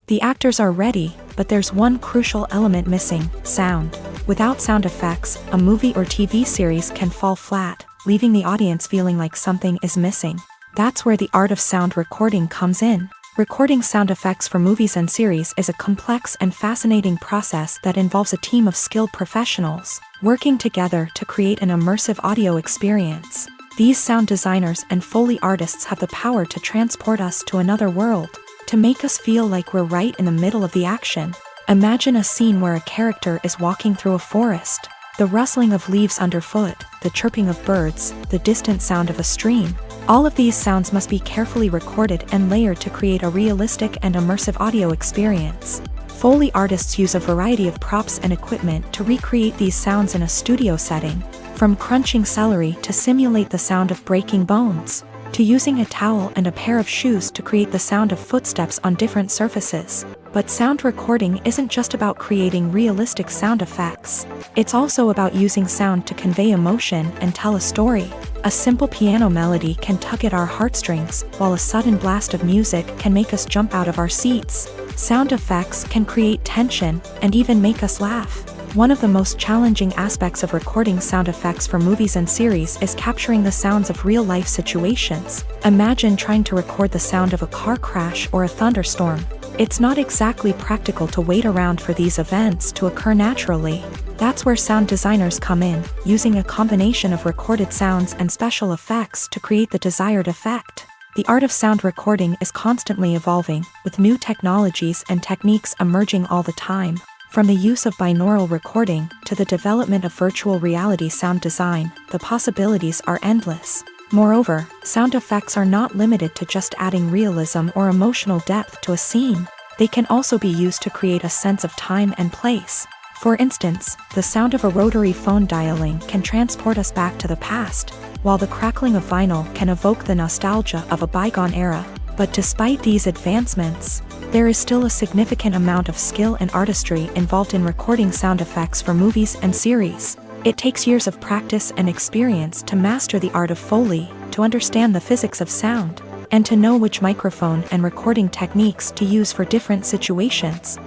The actors are ready, but there's one crucial element missing: sound. Without sound effects, a movie or TV series can fall flat, leaving the audience feeling like something is missing. That's where the art of sound recording comes in. Recording sound effects for movies and series is a complex and fascinating process that involves a team of skilled professionals working together to create an immersive audio experience. These sound designers and Foley artists have the power to transport us to another world, to make us feel like we're right in the middle of the action. Imagine a scene where a character is walking through a forest. The rustling of leaves underfoot, the chirping of birds, the distant sound of a stream. All of these sounds must be carefully recorded and layered to create a realistic and immersive audio experience. Foley artists use a variety of props and equipment to recreate these sounds in a studio setting, from crunching celery to simulate the sound of breaking bones, to using a towel and a pair of shoes to create the sound of footsteps on different surfaces. But sound recording isn't just about creating realistic sound effects. It's also about using sound to convey emotion and tell a story. A simple piano melody can tug at our heartstrings, while a sudden blast of music can make us jump out of our seats. Sound effects can create tension and even make us laugh. One of the most challenging aspects of recording sound effects for movies and series is capturing the sounds of real-life situations. Imagine trying to record the sound of a car crash or a thunderstorm. It's not exactly practical to wait around for these events to occur naturally. That's where sound designers come in, using a combination of recorded sounds and special effects to create the desired effect. The art of sound recording is constantly evolving, with new technologies and techniques emerging all the time. From the use of binaural recording to the development of virtual reality sound design, the possibilities are endless. Moreover, sound effects are not limited to just adding realism or emotional depth to a scene. They can also be used to create a sense of time and place. For instance, the sound of a rotary phone dialing can transport us back to the past, while the crackling of vinyl can evoke the nostalgia of a bygone era. But despite these advancements, there is still a significant amount of skill and artistry involved in recording sound effects for movies and series. It takes years of practice and experience to master the art of Foley, to understand the physics of sound, and to know which microphone and recording techniques to use for different situations.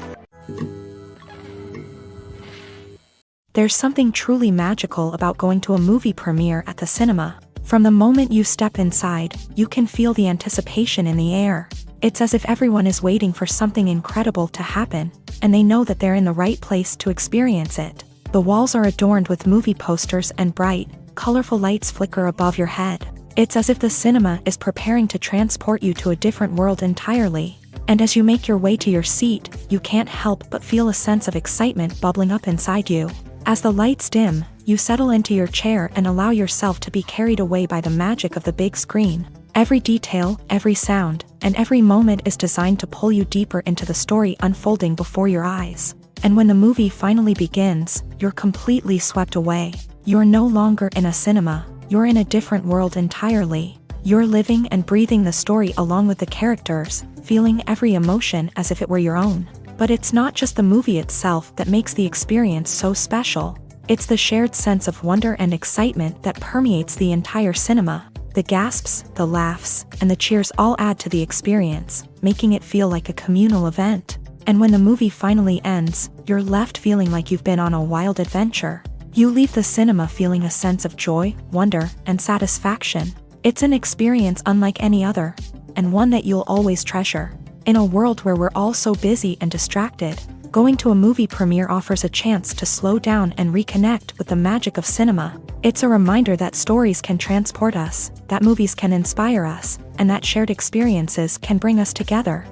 There's something truly magical about going to a movie premiere at the cinema. From the moment you step inside, you can feel the anticipation in the air. It's as if everyone is waiting for something incredible to happen, and they know that they're in the right place to experience it. The walls are adorned with movie posters and bright, colorful lights flicker above your head. It's as if the cinema is preparing to transport you to a different world entirely. And as you make your way to your seat, you can't help but feel a sense of excitement bubbling up inside you. As the lights dim, you settle into your chair and allow yourself to be carried away by the magic of the big screen. Every detail, every sound, and every moment is designed to pull you deeper into the story unfolding before your eyes. And when the movie finally begins, you're completely swept away. You're no longer in a cinema, you're in a different world entirely. You're living and breathing the story along with the characters, feeling every emotion as if it were your own. But it's not just the movie itself that makes the experience so special. It's the shared sense of wonder and excitement that permeates the entire cinema. The gasps, the laughs, and the cheers all add to the experience, making it feel like a communal event. And when the movie finally ends, you're left feeling like you've been on a wild adventure. You leave the cinema feeling a sense of joy, wonder, and satisfaction. It's an experience unlike any other, and one that you'll always treasure. In a world where we're all so busy and distracted, going to a movie premiere offers a chance to slow down and reconnect with the magic of cinema. It's a reminder that stories can transport us, that movies can inspire us, and that shared experiences can bring us together.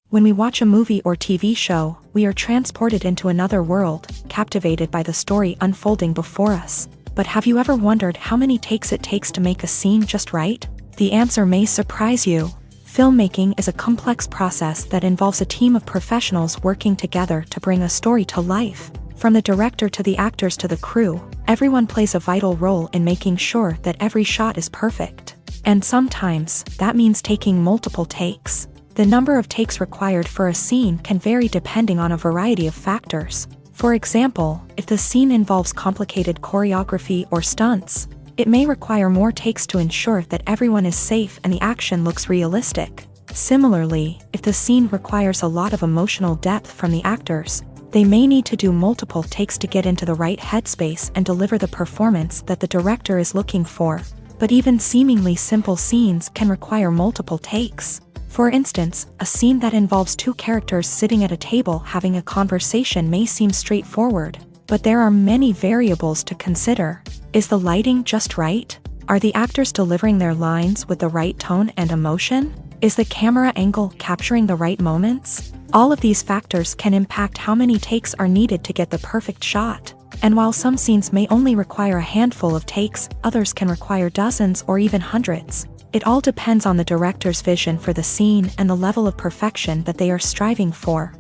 When we watch a movie or TV show, we are transported into another world, captivated by the story unfolding before us. But have you ever wondered how many takes it takes to make a scene just right? The answer may surprise you. Filmmaking is a complex process that involves a team of professionals working together to bring a story to life. From the director to the actors to the crew, everyone plays a vital role in making sure that every shot is perfect. And sometimes, that means taking multiple takes. The number of takes required for a scene can vary depending on a variety of factors. For example, if the scene involves complicated choreography or stunts, it may require more takes to ensure that everyone is safe and the action looks realistic. Similarly, if the scene requires a lot of emotional depth from the actors, they may need to do multiple takes to get into the right headspace and deliver the performance that the director is looking for. But even seemingly simple scenes can require multiple takes. For instance, a scene that involves two characters sitting at a table having a conversation may seem straightforward, but there are many variables to consider. Is the lighting just right? Are the actors delivering their lines with the right tone and emotion? Is the camera angle capturing the right moments? All of these factors can impact how many takes are needed to get the perfect shot. And while some scenes may only require a handful of takes, others can require dozens or even hundreds. It all depends on the director's vision for the scene and the level of perfection that they are striving for.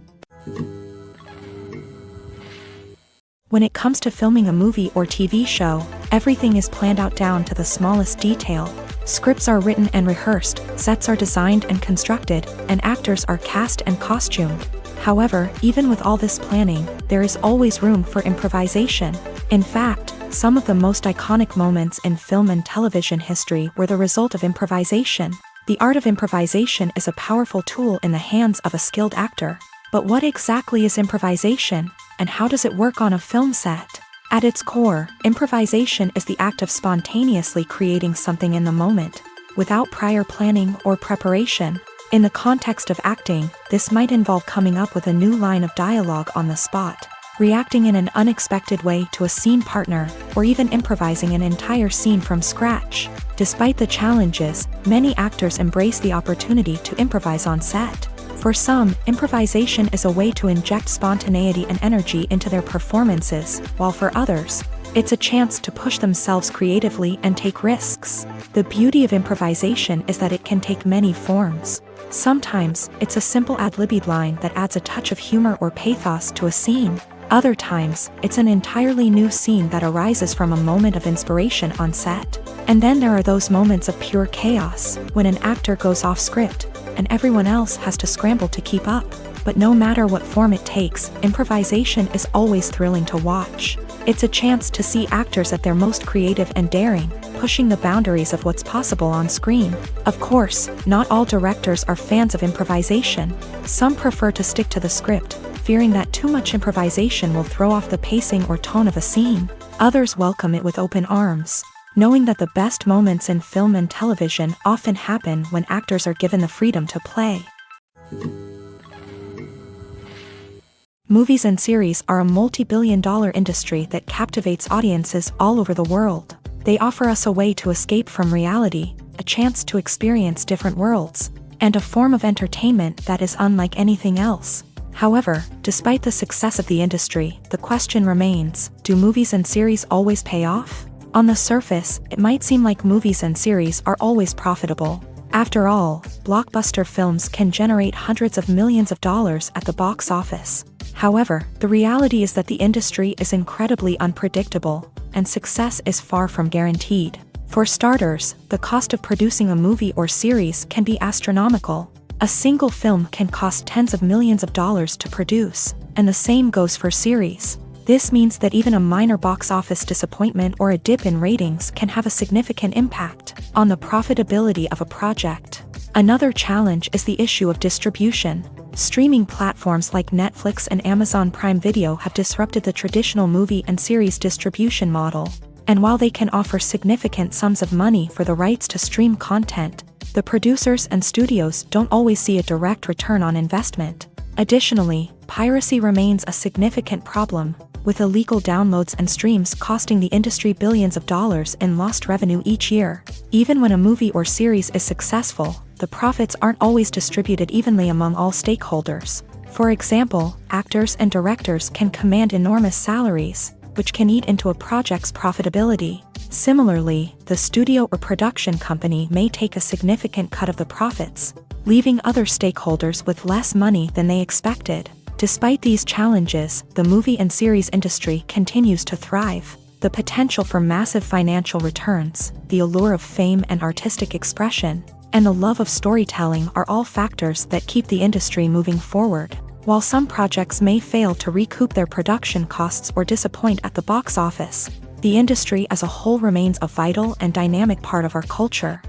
When it comes to filming a movie or TV show, everything is planned out down to the smallest detail. Scripts are written and rehearsed, sets are designed and constructed, and actors are cast and costumed. However, even with all this planning, there is always room for improvisation. In fact, some of the most iconic moments in film and television history were the result of improvisation. The art of improvisation is a powerful tool in the hands of a skilled actor. But what exactly is improvisation, and how does it work on a film set? At its core, improvisation is the act of spontaneously creating something in the moment, without prior planning or preparation. In the context of acting, this might involve coming up with a new line of dialogue on the spot, reacting in an unexpected way to a scene partner, or even improvising an entire scene from scratch. Despite the challenges, many actors embrace the opportunity to improvise on set. For some, improvisation is a way to inject spontaneity and energy into their performances, while for others, it's a chance to push themselves creatively and take risks. The beauty of improvisation is that it can take many forms. Sometimes, it's a simple ad-libbed line that adds a touch of humor or pathos to a scene. Other times, it's an entirely new scene that arises from a moment of inspiration on set. And then there are those moments of pure chaos, when an actor goes off script, and everyone else has to scramble to keep up. But no matter what form it takes, improvisation is always thrilling to watch. It's a chance to see actors at their most creative and daring, pushing the boundaries of what's possible on screen. Of course, not all directors are fans of improvisation. Some prefer to stick to the script, fearing that too much improvisation will throw off the pacing or tone of a scene. Others welcome it with open arms, knowing that the best moments in film and television often happen when actors are given the freedom to play. Movies and series are a multi-billion-dollar industry that captivates audiences all over the world. They offer us a way to escape from reality, a chance to experience different worlds, and a form of entertainment that is unlike anything else. However, despite the success of the industry, the question remains, do movies and series always pay off? On the surface, it might seem like movies and series are always profitable. After all, blockbuster films can generate hundreds of millions of dollars at the box office. However, the reality is that the industry is incredibly unpredictable, and success is far from guaranteed. For starters, the cost of producing a movie or series can be astronomical. A single film can cost tens of millions of dollars to produce, and the same goes for series. This means that even a minor box office disappointment or a dip in ratings can have a significant impact on the profitability of a project. Another challenge is the issue of distribution. Streaming platforms like Netflix and Amazon Prime Video have disrupted the traditional movie and series distribution model. And while they can offer significant sums of money for the rights to stream content, the producers and studios don't always see a direct return on investment. Additionally, piracy remains a significant problem, with illegal downloads and streams costing the industry billions of dollars in lost revenue each year. Even when a movie or series is successful, the profits aren't always distributed evenly among all stakeholders. For example, actors and directors can command enormous salaries, which can eat into a project's profitability. Similarly, the studio or production company may take a significant cut of the profits, leaving other stakeholders with less money than they expected. Despite these challenges, the movie and series industry continues to thrive. The potential for massive financial returns, the allure of fame and artistic expression, and the love of storytelling are all factors that keep the industry moving forward. While some projects may fail to recoup their production costs or disappoint at the box office, the industry as a whole remains a vital and dynamic part of our culture,